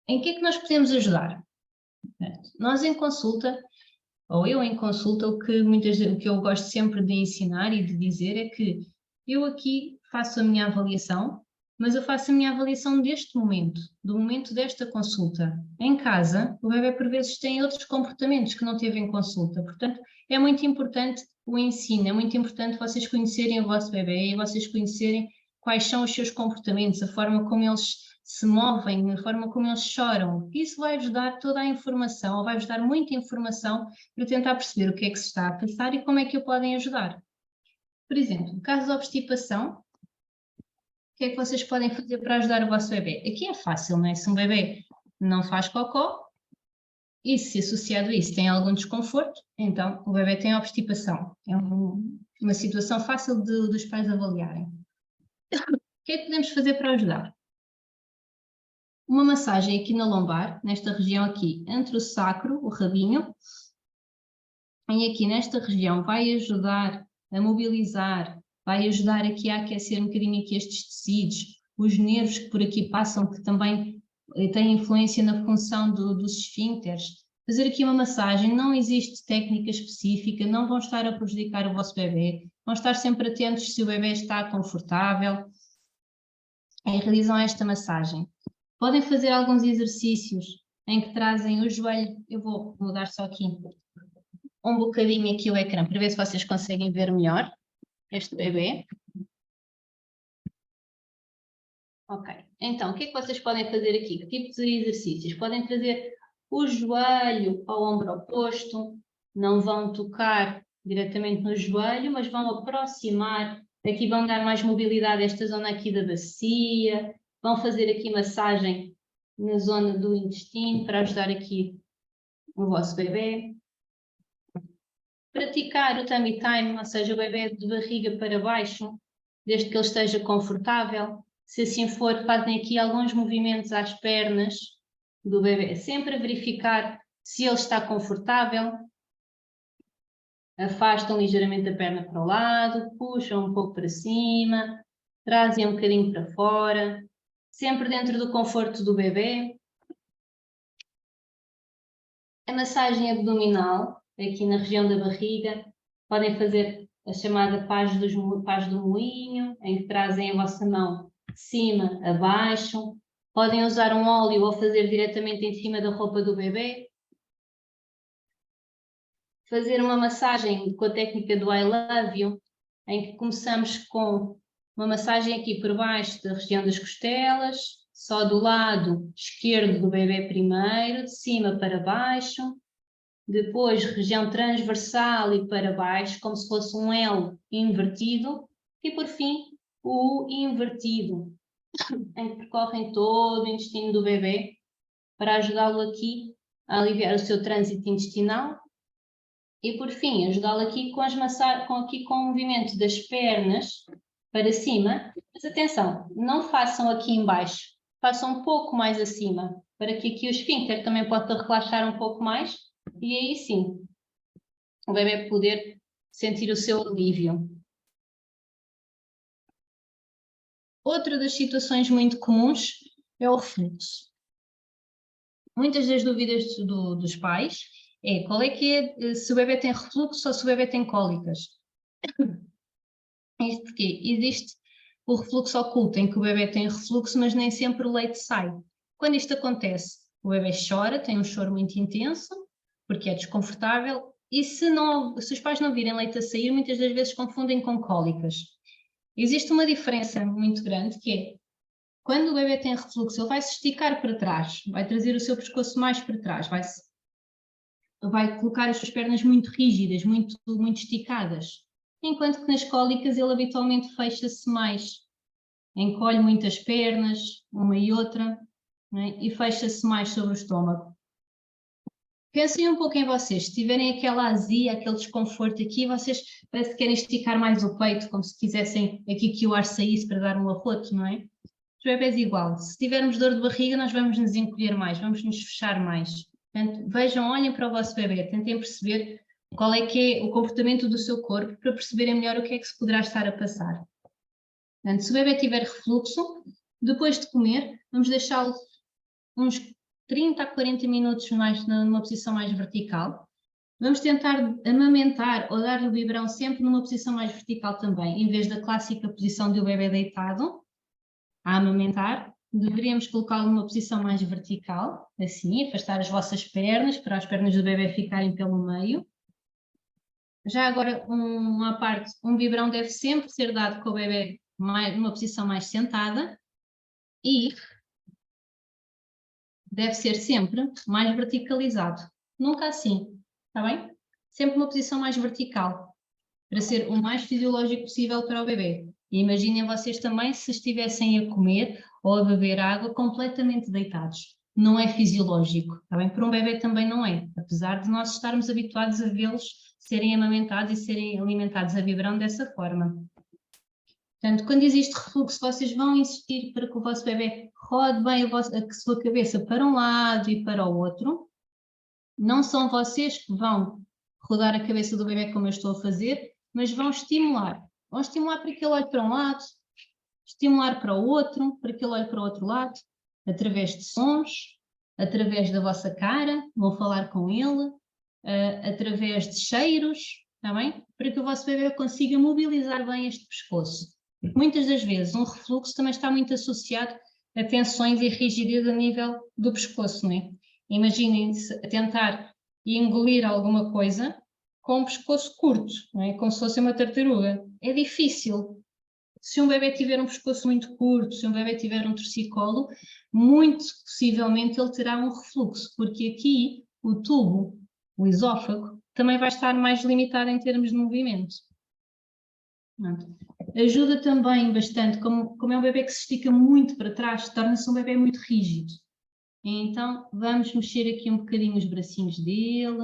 Em que é que nós podemos ajudar? Nós em consulta, ou eu em consulta, o que eu gosto sempre de ensinar e de dizer é que eu aqui faço a minha avaliação, mas eu faço a minha avaliação deste momento, do momento desta consulta. Em casa, o bebê por vezes tem outros comportamentos que não teve em consulta, portanto é muito importante o ensino, é muito importante vocês conhecerem o vosso bebê e vocês conhecerem quais são os seus comportamentos, a forma como eles se movem, a forma como eles choram. Isso vai-vos dar toda a informação, ou vai-vos dar muita informação para tentar perceber o que é que se está a passar e como é que o podem ajudar. Por exemplo, no caso de obstipação, o que é que vocês podem fazer para ajudar o vosso bebê? Aqui é fácil, não é? Se um bebê não faz cocó, e se associado a isso tem algum desconforto, então o bebê tem obstipação. É uma situação fácil dos pais avaliarem. O que é que podemos fazer para ajudar? Uma massagem aqui na lombar, nesta região aqui, entre o sacro, o rabinho, e aqui nesta região vai ajudar a mobilizar, vai ajudar aqui a aquecer um bocadinho aqui estes tecidos, os nervos que por aqui passam, que também têm influência na função dos esfíncteres. Fazer aqui uma massagem, não existe técnica específica, não vão estar a prejudicar o vosso bebê, vão estar sempre atentos se o bebê está confortável em relação a esta massagem. Podem fazer alguns exercícios em que trazem o joelho, eu vou mudar só aqui um bocadinho aqui o ecrã para ver se vocês conseguem ver melhor este bebê. Ok, então o que é que vocês podem fazer aqui? Que tipo de exercícios? Podem trazer o joelho ao ombro oposto, não vão tocar diretamente no joelho, mas vão aproximar, aqui vão dar mais mobilidade a esta zona aqui da bacia, vão fazer aqui massagem na zona do intestino para ajudar aqui o vosso bebê. Praticar o tummy time, ou seja, o bebê de barriga para baixo, desde que ele esteja confortável. Se assim for, fazem aqui alguns movimentos às pernas do bebê, sempre a verificar se ele está confortável. Afastam ligeiramente a perna para o lado, puxam um pouco para cima, trazem um bocadinho para fora, sempre dentro do conforto do bebê. A massagem abdominal, aqui na região da barriga, podem fazer a chamada paz do moinho, em que trazem a vossa mão de cima a baixo. Podem usar um óleo ou fazer diretamente em cima da roupa do bebê. Fazer uma massagem com a técnica do I Love You, em que começamos com uma massagem aqui por baixo da região das costelas, só do lado esquerdo do bebê primeiro, de cima para baixo, depois região transversal e para baixo, como se fosse um L invertido, e por fim o invertido, em que percorrem todo o intestino do bebê para ajudá-lo aqui a aliviar o seu trânsito intestinal. E por fim, ajudá-lo aqui com o movimento das pernas para cima. Mas atenção, não façam aqui em baixo, façam um pouco mais acima, para que aqui o esfíncter também possa relaxar um pouco mais e aí sim, o bebê poder sentir o seu alívio. Outra das situações muito comuns é o refluxo. Muitas das dúvidas dos pais é qual é que é, se o bebê tem refluxo ou se o bebê tem cólicas. Isto porque existe o refluxo oculto, em que o bebê tem refluxo, mas nem sempre o leite sai. Quando isto acontece, o bebê chora, tem um choro muito intenso, porque é desconfortável, e se os pais não virem leite a sair, muitas das vezes confundem com cólicas. Existe uma diferença muito grande, que é, quando o bebê tem refluxo, ele vai se esticar para trás, vai trazer o seu pescoço mais para trás, vai colocar as suas pernas muito rígidas, muito esticadas. Enquanto que nas cólicas ele habitualmente fecha-se mais, encolhe muito as pernas, uma e outra, né? E fecha-se mais sobre o estômago. Pensem um pouco em vocês, se tiverem aquela azia, aquele desconforto aqui, vocês parece que querem esticar mais o peito, como se quisessem aqui que o ar saísse para dar um arroto, não é? Os bebés igual, se tivermos dor de barriga nós vamos nos encolher mais, vamos nos fechar mais. Portanto, vejam, olhem para o vosso bebê, tentem perceber qual é que é o comportamento do seu corpo para perceberem melhor o que é que se poderá estar a passar. Portanto, se o bebê tiver refluxo, depois de comer, vamos deixá-lo uns 30 a 40 minutos mais numa posição mais vertical. Vamos tentar amamentar ou dar-lhe o biberão sempre numa posição mais vertical também, em vez da clássica posição do bebê deitado a amamentar. Deveríamos colocá-lo numa posição mais vertical, assim, afastar as vossas pernas, para as pernas do bebê ficarem pelo meio. Já agora, uma parte, um biberão deve sempre ser dado com o bebê numa posição mais sentada e deve ser sempre mais verticalizado, nunca assim, está bem? Sempre uma posição mais vertical, para ser o mais fisiológico possível para o bebê. E imaginem vocês também se estivessem a comer ou a beber água completamente deitados. Não é fisiológico, está bem? Para um bebê também não é, apesar de nós estarmos habituados a vê-los serem amamentados e serem alimentados a biberão dessa forma. Portanto, quando existe refluxo, vocês vão insistir para que o vosso bebê rode bem a sua cabeça para um lado e para o outro. Não são vocês que vão rodar a cabeça do bebê como eu estou a fazer, mas vão estimular. Vão estimular para que ele olhe para um lado, estimular para o outro, para que ele olhe para o outro lado, através de sons, através da vossa cara, vão falar com ele, através de cheiros, está bem? Para que o vosso bebê consiga mobilizar bem este pescoço. Muitas das vezes um refluxo também está muito associado a tensões e rigidez a nível do pescoço, não é? Imaginem-se a tentar engolir alguma coisa com um pescoço curto, não é? Como se fosse uma tartaruga. É difícil. Se um bebê tiver um pescoço muito curto, se um bebê tiver um torcicolo, muito possivelmente ele terá um refluxo, porque aqui o tubo, o esófago, também vai estar mais limitado em termos de movimento. Ajuda também bastante, como é um bebê que se estica muito para trás, torna-se um bebê muito rígido. Então vamos mexer aqui um bocadinho os bracinhos dele,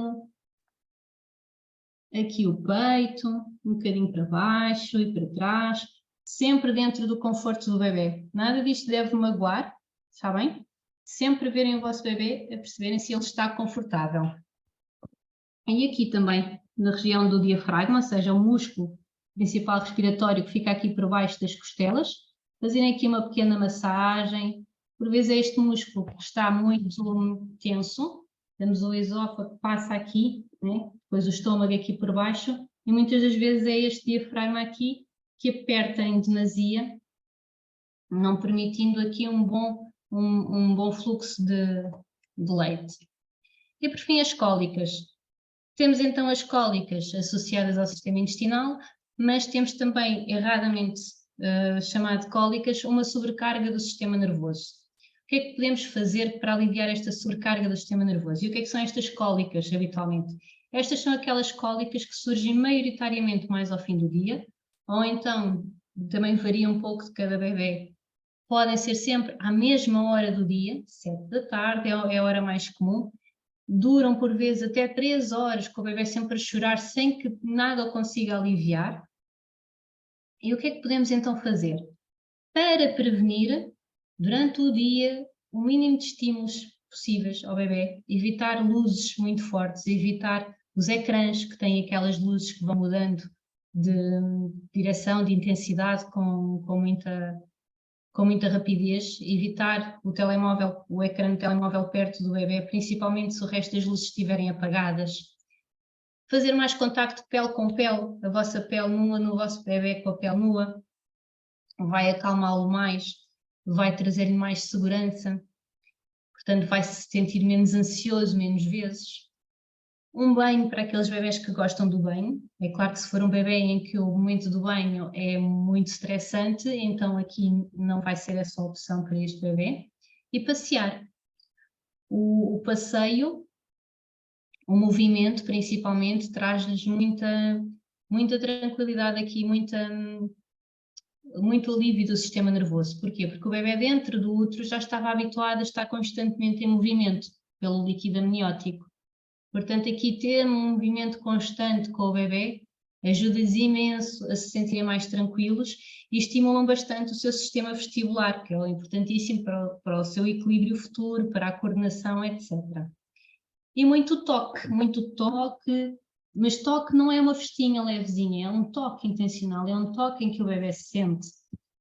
aqui o peito, um bocadinho para baixo e para trás, sempre dentro do conforto do bebê. Nada disto deve magoar, está bem? Sempre verem o vosso bebê a perceberem se ele está confortável. E aqui também, na região do diafragma, ou seja, o músculo principal respiratório que fica aqui por baixo das costelas, fazerem aqui uma pequena massagem. Por vezes é este músculo que está muito tenso, temos o esófago que passa aqui, né? Depois o estômago aqui por baixo, e muitas das vezes é este diafragma aqui que aperta em demasia, não permitindo aqui um bom fluxo de leite. E por fim as cólicas. Temos então as cólicas associadas ao sistema intestinal, mas temos também, erradamente chamado cólicas, uma sobrecarga do sistema nervoso. O que é que podemos fazer para aliviar esta sobrecarga do sistema nervoso? E o que é que são estas cólicas, habitualmente? Estas são aquelas cólicas que surgem maioritariamente mais ao fim do dia, ou então, também varia um pouco de cada bebê, podem ser sempre à mesma hora do dia, 7 da tarde, é a hora mais comum, duram por vezes até 3 horas, com o bebê sempre a chorar sem que nada o consiga aliviar. E o que é que podemos então fazer? Para prevenir, durante o dia, o mínimo de estímulos possíveis ao bebê, evitar luzes muito fortes, evitar os ecrãs que têm aquelas luzes que vão mudando de direção, de intensidade com muita com muita rapidez, evitar o telemóvel, o ecrã do telemóvel perto do bebê, principalmente se o resto das luzes estiverem apagadas. Fazer mais contacto pele com pele, a vossa pele nua no vosso bebê com a pele nua, vai acalmá-lo mais, vai trazer-lhe mais segurança, portanto vai se sentir menos ansioso, menos vezes. Um banho para aqueles bebés que gostam do banho. É claro que se for um bebê em que o momento do banho é muito estressante, então aqui não vai ser essa opção para este bebê. E passear. O passeio, o movimento principalmente, traz-lhes muita tranquilidade aqui, muito alívio do sistema nervoso. Porquê? Porque o bebê dentro do útero já estava habituado a estar constantemente em movimento pelo líquido amniótico. Portanto, aqui ter um movimento constante com o bebê ajuda-lhes imenso a se sentirem mais tranquilos e estimulam bastante o seu sistema vestibular, que é importantíssimo para o seu equilíbrio futuro, para a coordenação, etc. E muito toque, mas toque não é uma festinha levezinha, é um toque intencional, é um toque em que o bebê se sente.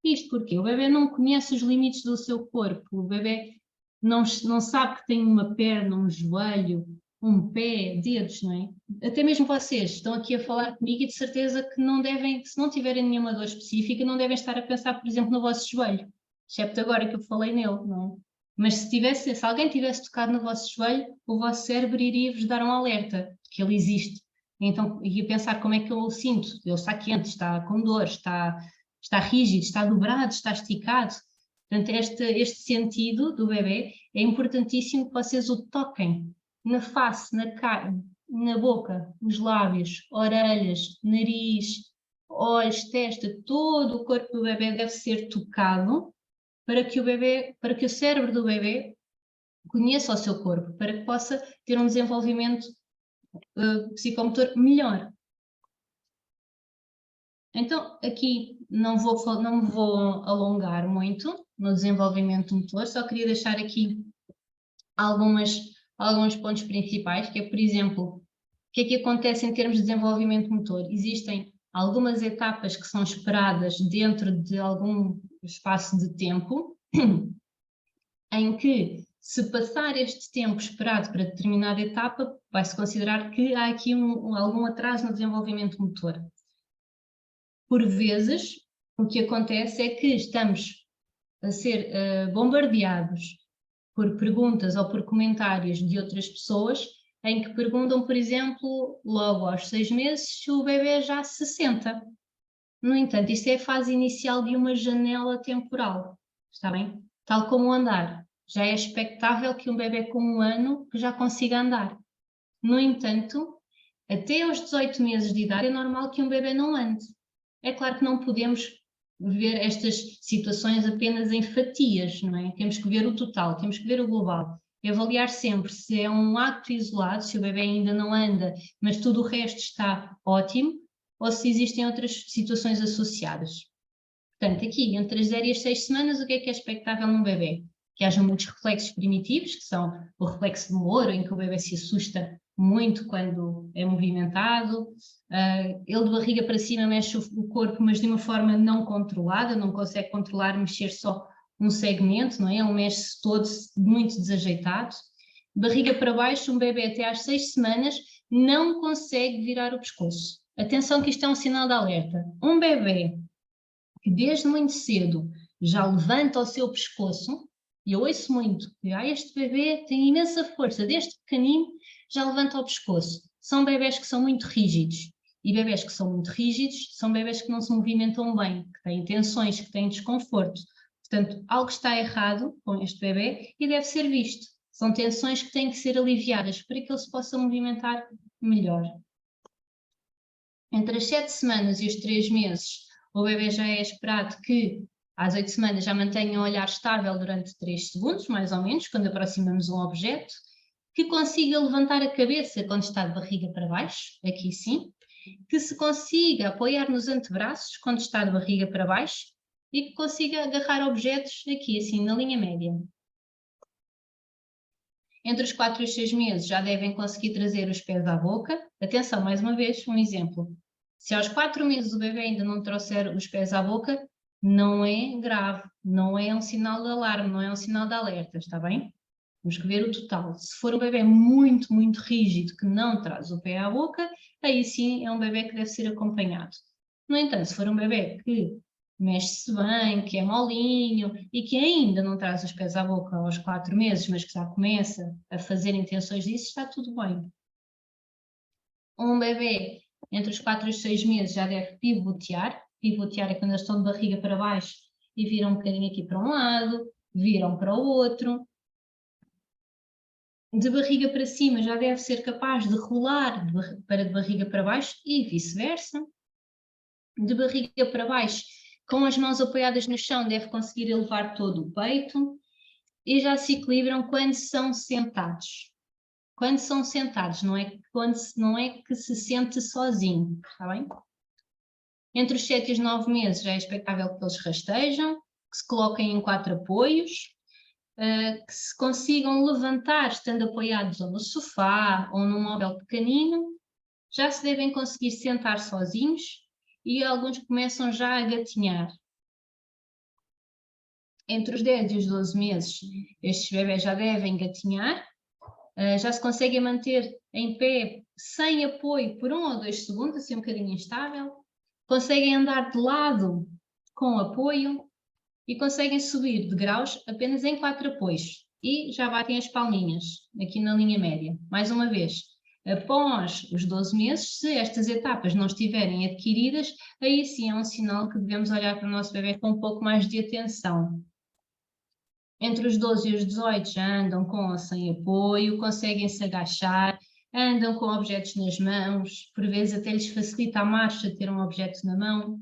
Isto porque o bebê não conhece os limites do seu corpo, o bebê não sabe que tem uma perna, um joelho, um pé, dedos, não é? Até mesmo vocês estão aqui a falar comigo e de certeza que não devem, se não tiverem nenhuma dor específica, não devem estar a pensar, por exemplo, no vosso joelho, excepto agora que eu falei nele, não é? Mas se alguém tivesse tocado no vosso joelho, o vosso cérebro iria-vos dar um alerta de que ele existe. Então ia pensar como é que eu o sinto, ele está quente, está com dor, está rígido, está dobrado, está esticado. Portanto, este sentido do bebê é importantíssimo que vocês o toquem na face, na cara, na boca, nos lábios, orelhas, nariz, olhos, testa, todo o corpo do bebê deve ser tocado para que o cérebro do bebê conheça o seu corpo, para que possa ter um desenvolvimento psicomotor melhor. Então, aqui não me vou alongar muito no desenvolvimento motor, só queria deixar aqui alguns pontos principais, que é, por exemplo, o que é que acontece em termos de desenvolvimento motor? Existem algumas etapas que são esperadas dentro de algum espaço de tempo, em que, se passar este tempo esperado para determinada etapa, vai-se considerar que há aqui algum atraso no desenvolvimento motor. Por vezes, o que acontece é que estamos a ser bombardeados por perguntas ou por comentários de outras pessoas em que perguntam, por exemplo, logo aos 6 meses, se o bebê já se senta. No entanto, isto é a fase inicial de uma janela temporal, está bem? Tal como o andar. Já é expectável que um bebê com 1 ano que já consiga andar. No entanto, até aos 18 meses de idade é normal que um bebê não ande. É claro que não podemos ver estas situações apenas em fatias, não é? Temos que ver o total, temos que ver o global. E avaliar sempre se é um acto isolado, se o bebê ainda não anda, mas tudo o resto está ótimo, ou se existem outras situações associadas. Portanto, aqui, entre as 0 e as 6 semanas, o que é expectável num bebê? Que haja muitos reflexos primitivos, que são o reflexo do ouro, em que o bebê se assusta muito quando é movimentado, ele de barriga para cima mexe o corpo, mas de uma forma não controlada, não consegue controlar, mexer só um segmento, não é? Ele mexe-se todo muito desajeitado. Barriga para baixo, um bebê até às 6 semanas não consegue virar o pescoço. Atenção que isto é um sinal de alerta. Um bebê que desde muito cedo já levanta o seu pescoço, e eu ouço muito que este bebê tem imensa força, desde pequenino já levanta o pescoço. São bebés que são muito rígidos. E bebés que são muito rígidos são bebés que não se movimentam bem, que têm tensões, que têm desconforto. Portanto, algo está errado com este bebê e deve ser visto. São tensões que têm que ser aliviadas para que ele se possa movimentar melhor. Entre as 7 semanas e os 3 meses, o bebê já é esperado que às 8 semanas já mantenha um olhar estável durante 3 segundos, mais ou menos, quando aproximamos um objeto, que consiga levantar a cabeça quando está de barriga para baixo, aqui sim, que se consiga apoiar nos antebraços quando está de barriga para baixo e que consiga agarrar objetos aqui assim na linha média. Entre os 4 e os 6 meses já devem conseguir trazer os pés à boca. Atenção, mais uma vez, um exemplo. Se aos 4 meses o bebê ainda não trouxer os pés à boca, não é grave, não é um sinal de alarme, não é um sinal de alerta, está bem? Temos que ver o total. Se for um bebê muito, muito rígido, que não traz o pé à boca, aí sim é um bebê que deve ser acompanhado. No entanto, se for um bebê que mexe-se bem, que é molinho e que ainda não traz os pés à boca aos 4 meses, mas que já começa a fazer intenções disso, está tudo bem. Um bebê entre os 4 e os 6 meses já deve pivotear. Pivotear é quando eles estão de barriga para baixo e viram um bocadinho aqui para um lado, viram para o outro. De barriga para cima já deve ser capaz de rolar de barriga para baixo e vice-versa. De barriga para baixo, com as mãos apoiadas no chão, deve conseguir elevar todo o peito e já se equilibram quando são sentados. Quando são sentados, não é que se sente sozinho, está bem? Entre os 7 e os 9 meses já é expectável que eles rastejam, que se coloquem em 4 apoios, que se consigam levantar estando apoiados ou no sofá ou num móvel pequenino, já se devem conseguir sentar sozinhos e alguns começam já a gatinhar. Entre os 10 e os 12 meses, estes bebés já devem gatinhar, já se conseguem manter em pé sem apoio por 1 ou 2 segundos, assim um bocadinho instável, conseguem andar de lado com apoio e conseguem subir de graus apenas em 4 apoios e já batem as palminhas aqui na linha média. Mais uma vez, após os 12 meses, se estas etapas não estiverem adquiridas, aí sim é um sinal que devemos olhar para o nosso bebê com um pouco mais de atenção. Entre os 12 e os 18 já andam com ou sem apoio, conseguem se agachar, andam com objetos nas mãos, por vezes até lhes facilita a marcha ter um objeto na mão.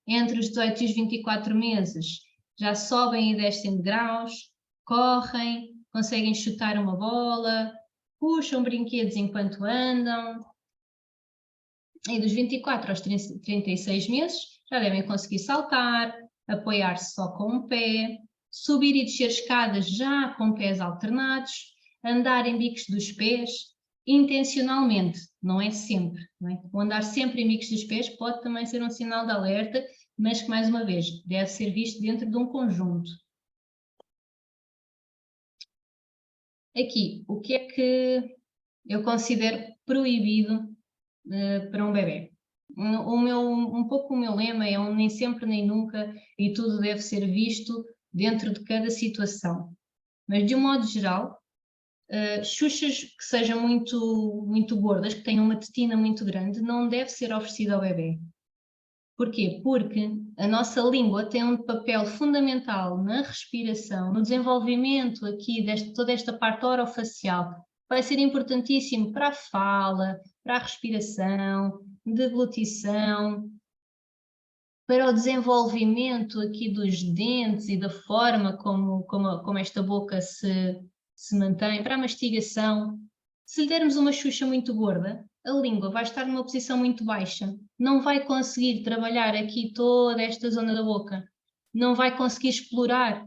Entre os 18 e os 24 meses já sobem e descem de graus, correm, conseguem chutar uma bola, puxam brinquedos enquanto andam. E dos 24 aos 36 meses já devem conseguir saltar, apoiar-se só com um pé, subir e descer escadas já com pés alternados, andar em bicos dos pés, intencionalmente, não é sempre. Não é? O andar sempre em bicos dos pés pode também ser um sinal de alerta, mas que, mais uma vez, deve ser visto dentro de um conjunto. Aqui, o que é que eu considero proibido para um bebê? Um pouco o meu lema é um nem sempre nem nunca e tudo deve ser visto dentro de cada situação. Mas, de um modo geral, xuxas que sejam muito gordas, que tenham uma tetina muito grande, não deve ser oferecida ao bebê. Porquê? Porque a nossa língua tem um papel fundamental na respiração, no desenvolvimento aqui de toda esta parte orofacial. Vai ser importantíssimo para a fala, para a respiração, deglutição, para o desenvolvimento aqui dos dentes e da forma como esta boca se mantém, para a mastigação. Se lhe dermos uma xuxa muito gorda, a língua vai estar numa posição muito baixa, não vai conseguir trabalhar aqui toda esta zona da boca, não vai conseguir explorar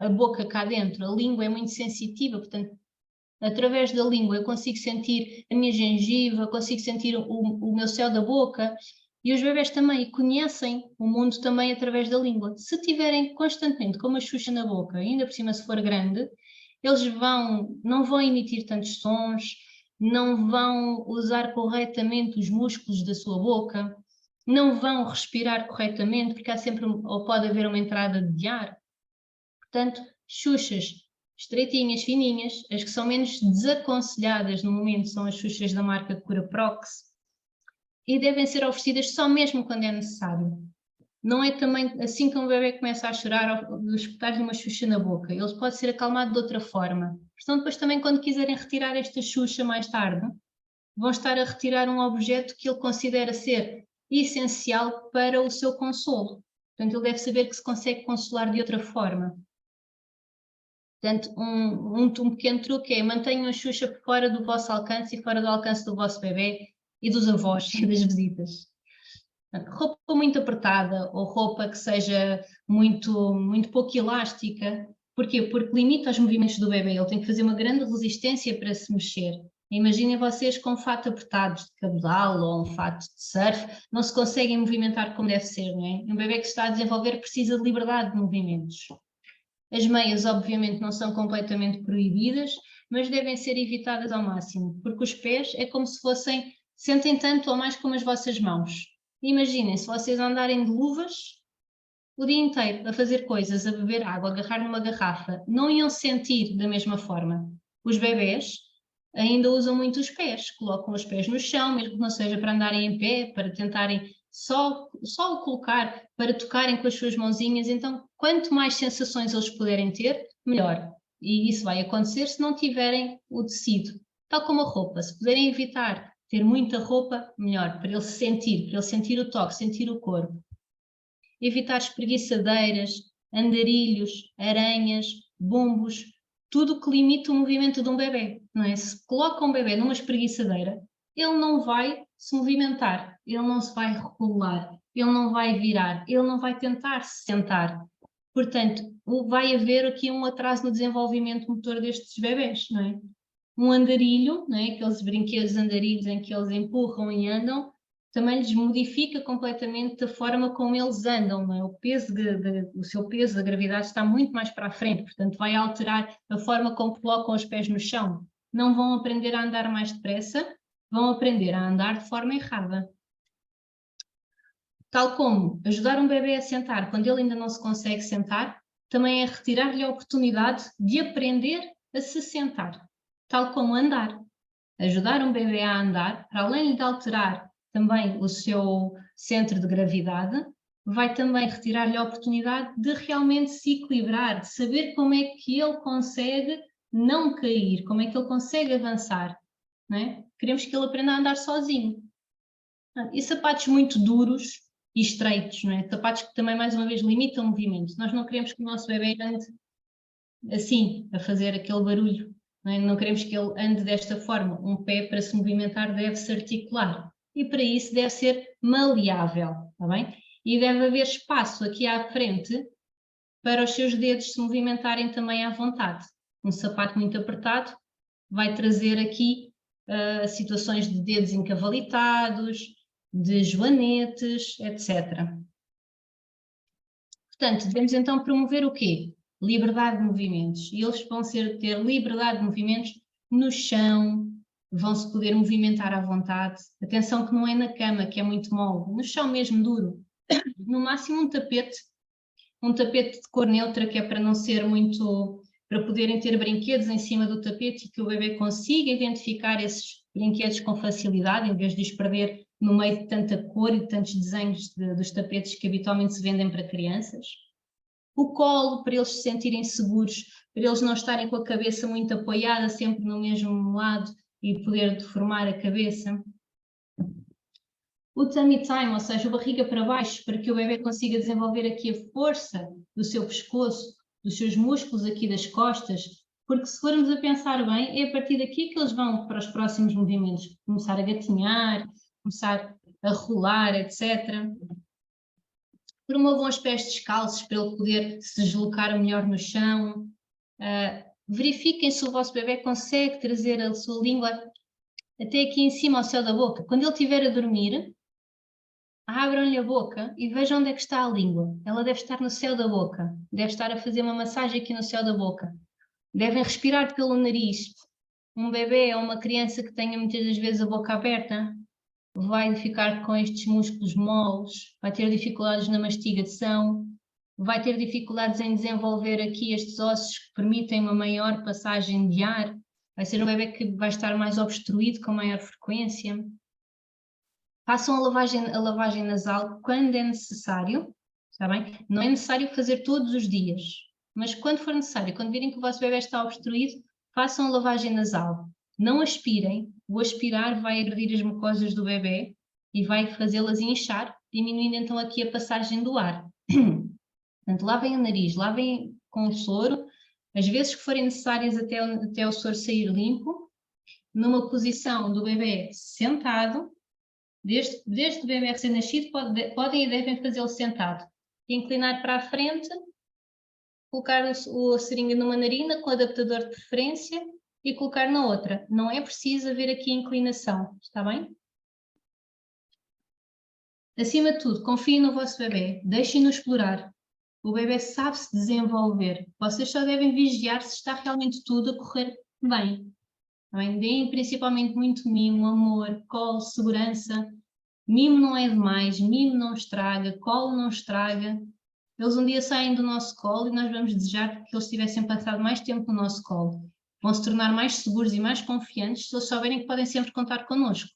a boca cá dentro. A língua é muito sensitiva, portanto, através da língua eu consigo sentir a minha gengiva, consigo sentir o meu céu da boca, e os bebés também conhecem o mundo também através da língua. Se tiverem constantemente com uma xuxa na boca, ainda por cima se for grande, eles não vão emitir tantos sons, não vão usar corretamente os músculos da sua boca, não vão respirar corretamente, porque há sempre, ou pode haver uma entrada de ar. Portanto, xuxas estreitinhas, fininhas, as que são menos desaconselhadas no momento são as xuxas da marca Curaprox e devem ser oferecidas só mesmo quando é necessário. Não é também assim que um bebê começa a chorar ou espetar-lhe uma xuxa na boca. Ele pode ser acalmado de outra forma. Portanto, depois também quando quiserem retirar esta xuxa mais tarde, vão estar a retirar um objeto que ele considera ser essencial para o seu consolo. Portanto, ele deve saber que se consegue consolar de outra forma. Portanto, um pequeno truque é mantenham a xuxa fora do vosso alcance e fora do alcance do vosso bebê e dos avós e das visitas. Roupa muito apertada ou roupa que seja muito pouco elástica. Porquê? Porque limita os movimentos do bebê, ele tem que fazer uma grande resistência para se mexer. Imaginem vocês com um fato apertado de cabedal ou um fato de surf, não se conseguem movimentar como deve ser, não é? Um bebê que se está a desenvolver precisa de liberdade de movimentos. As meias, obviamente, não são completamente proibidas, mas devem ser evitadas ao máximo, porque os pés é como se fossem, sentem tanto ou mais como as vossas mãos. Imaginem, se vocês andarem de luvas o dia inteiro a fazer coisas, a beber água, a agarrar numa garrafa, não iam sentir da mesma forma. Os bebés ainda usam muito os pés, colocam os pés no chão, mesmo que não seja para andarem em pé, para tentarem só o colocar, para tocarem com as suas mãozinhas. Então, quanto mais sensações eles puderem ter, melhor. E isso vai acontecer se não tiverem o tecido. Tal como a roupa, se puderem evitar ter muita roupa, melhor, para ele sentir o toque, sentir o corpo. Evitar espreguiçadeiras, andarilhos, aranhas, bombos, tudo que limita o movimento de um bebê, não é? Se coloca um bebê numa espreguiçadeira, ele não vai se movimentar, ele não se vai regular, ele não vai virar, ele não vai tentar se sentar. Portanto, vai haver aqui um atraso no desenvolvimento motor destes bebés, não é? Um andarilho, não é? Aqueles brinquedos andarilhos em que eles empurram e andam, também lhes modifica completamente a forma como eles andam, não é? O seu peso da gravidade está muito mais para a frente, portanto vai alterar a forma como colocam os pés no chão. Não vão aprender a andar mais depressa, vão aprender a andar de forma errada. Tal como ajudar um bebê a sentar quando ele ainda não se consegue sentar, também é retirar-lhe a oportunidade de aprender a se sentar, tal como andar. Ajudar um bebê a andar, para além de alterar também o seu centro de gravidade, vai também retirar-lhe a oportunidade de realmente se equilibrar, de saber como é que ele consegue não cair, como é que ele consegue avançar, não é? Queremos que ele aprenda a andar sozinho. E sapatos muito duros e estreitos, não é? Sapatos que também, mais uma vez, limitam o movimento. Nós não queremos que o nosso bebê ande assim, a fazer aquele barulho. Não queremos que ele ande desta forma. Um pé, para se movimentar, deve-se articular. E para isso deve ser maleável, está bem? E deve haver espaço aqui à frente para os seus dedos se movimentarem também à vontade. Um sapato muito apertado vai trazer aqui situações de dedos encavalitados, de joanetes, etc. Portanto, devemos então promover o quê? Liberdade de movimentos. E eles vão ter liberdade de movimentos no chão, vão-se poder movimentar à vontade. Atenção que não é na cama, que é muito mole, no chão mesmo duro. No máximo um tapete de cor neutra, que é para não ser muito, para poderem ter brinquedos em cima do tapete e que o bebê consiga identificar esses brinquedos com facilidade, em vez de os perder no meio de tanta cor e de tantos desenhos dos tapetes que habitualmente se vendem para crianças. O colo, para eles se sentirem seguros, para eles não estarem com a cabeça muito apoiada sempre no mesmo lado e poder deformar a cabeça. O tummy time, ou seja, a barriga para baixo, para que o bebê consiga desenvolver aqui a força do seu pescoço, dos seus músculos aqui das costas, porque se formos a pensar bem, é a partir daqui que eles vão para os próximos movimentos, começar a gatinhar, começar a rolar, etc. Promovam os pés descalços para ele poder se deslocar melhor no chão. Verifiquem se o vosso bebê consegue trazer a sua língua até aqui em cima ao céu da boca. Quando ele estiver a dormir, abram-lhe a boca e vejam onde é que está a língua. Ela deve estar no céu da boca. Deve estar a fazer uma massagem aqui no céu da boca. Devem respirar pelo nariz. Um bebê ou uma criança que tenha muitas das vezes a boca aberta vai ficar com estes músculos moles, vai ter dificuldades na mastigação, vai ter dificuldades em desenvolver aqui estes ossos que permitem uma maior passagem de ar, vai ser um bebê que vai estar mais obstruído com maior frequência. Façam a lavagem nasal quando é necessário, está bem? Não é necessário fazer todos os dias, mas quando for necessário, quando virem que o vosso bebê está obstruído, façam a lavagem nasal. Não aspirem, o aspirar vai agredir as mucosas do bebê e vai fazê-las inchar, diminuindo então aqui a passagem do ar. Portanto, lavem o nariz, lavem com o soro, as vezes que forem necessárias até o soro sair limpo, numa posição do bebê sentado, desde o bebê recém-nascido podem e devem fazê-lo sentado. Inclinar para a frente, colocar a seringa numa narina com adaptador de preferência e colocar na outra. Não é preciso haver aqui inclinação, está bem? Acima de tudo, confiem no vosso bebê, deixem-no explorar. O bebê sabe se desenvolver. Vocês só devem vigiar se está realmente tudo a correr bem. Também deem principalmente muito mimo, amor, colo, segurança. Mimo não é demais, mimo não estraga, colo não estraga. Eles um dia saem do nosso colo e nós vamos desejar que eles tivessem passado mais tempo no nosso colo. Vão se tornar mais seguros e mais confiantes se eles souberem que podem sempre contar connosco.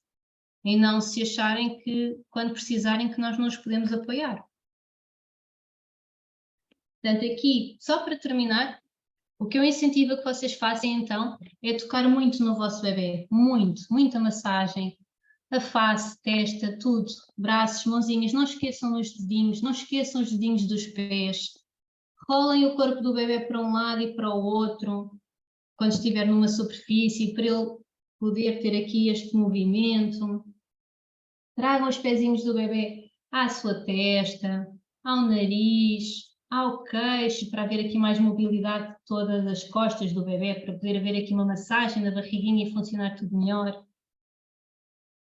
E não se acharem que, quando precisarem, que nós não os podemos apoiar. Portanto, aqui, só para terminar, o que eu incentivo a que vocês façam então é tocar muito no vosso bebê, muita massagem, a face, testa, tudo, braços, mãozinhas, não esqueçam os dedinhos, não esqueçam os dedinhos dos pés, rolem o corpo do bebê para um lado e para o outro, quando estiver numa superfície, para ele poder ter aqui este movimento. Tragam os pezinhos do bebê à sua testa, ao nariz, ao queixo, para haver aqui mais mobilidade de todas as costas do bebê, para poder haver aqui uma massagem na barriguinha e funcionar tudo melhor.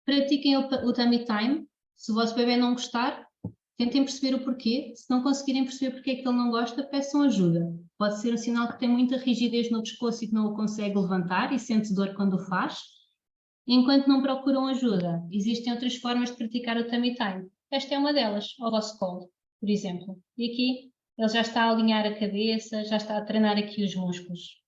Pratiquem o tummy time. Se o vosso bebê não gostar, tentem perceber o porquê. Se não conseguirem perceber porque é que ele não gosta, peçam ajuda. Pode ser um sinal que tem muita rigidez no pescoço e que não o consegue levantar e sente dor quando o faz. Enquanto não procuram ajuda, existem outras formas de praticar o tummy time. Esta é uma delas, ao vosso colo, por exemplo. E aqui ele já está a alinhar a cabeça, já está a treinar aqui os músculos.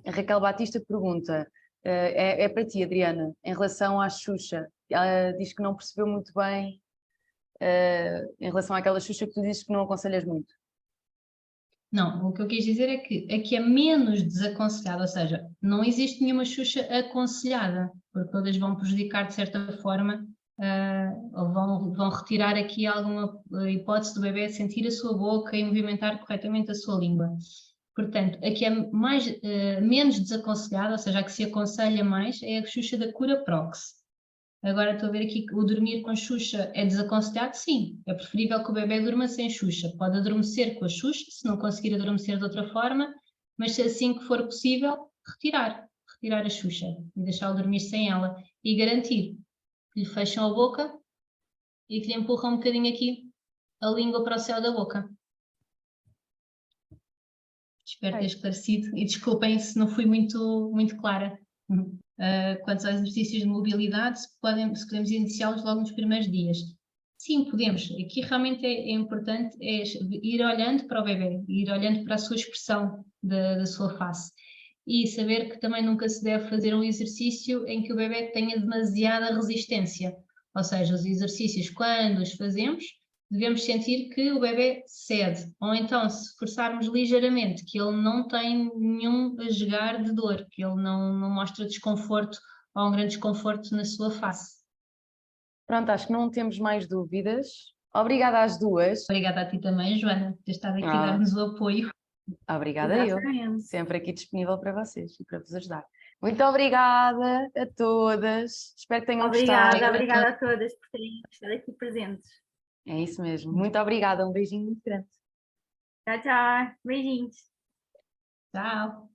A Raquel Batista pergunta, é para ti, Adriana, em relação à Xuxa. Ela diz que não percebeu muito bem em relação àquela Xuxa que tu dizes que não aconselhas muito. Não, o que eu quis dizer é que aqui é menos desaconselhado, ou seja, não existe nenhuma Xuxa aconselhada, porque todas vão prejudicar de certa forma, ou vão retirar aqui alguma hipótese do bebê sentir a sua boca e movimentar corretamente a sua língua. Portanto, aqui é menos desaconselhado, ou seja, a que se aconselha mais é a Xuxa da cura prox. Agora estou a ver aqui que o dormir com Xuxa é desaconselhado? Sim, é preferível que o bebê durma sem Xuxa. Pode adormecer com a Xuxa, se não conseguir adormecer de outra forma, mas se assim que for possível, retirar a Xuxa e deixá-lo dormir sem ela e garantir que lhe fecham a boca e que lhe empurram um bocadinho aqui a língua para o céu da boca. Espero ter esclarecido e desculpem se não fui muito clara. Quanto aos exercícios de mobilidade, se podemos iniciá-los logo nos primeiros dias. Sim, podemos. Aqui realmente é importante ir olhando para o bebê, ir olhando para a sua expressão da sua face e saber que também nunca se deve fazer um exercício em que o bebê tenha demasiada resistência. Ou seja, os exercícios, quando os fazemos, devemos sentir que o bebê cede, ou então se forçarmos ligeiramente, que ele não tem nenhum asgar de dor, que ele não mostra desconforto ou um grande desconforto na sua face. Pronto, acho que não temos mais dúvidas. Obrigada às duas. Obrigada a ti também, Joana, por ter estado aqui a dar-nos o apoio. Obrigada eu, Exatamente. sempre aqui disponível para vocês e para vos ajudar. Muito obrigada a todas, espero que tenham gostado. Obrigada a todas por terem estado aqui presentes. É isso mesmo, muito obrigada, um beijinho muito grande. Tchau, tchau. Beijinhos. Tchau.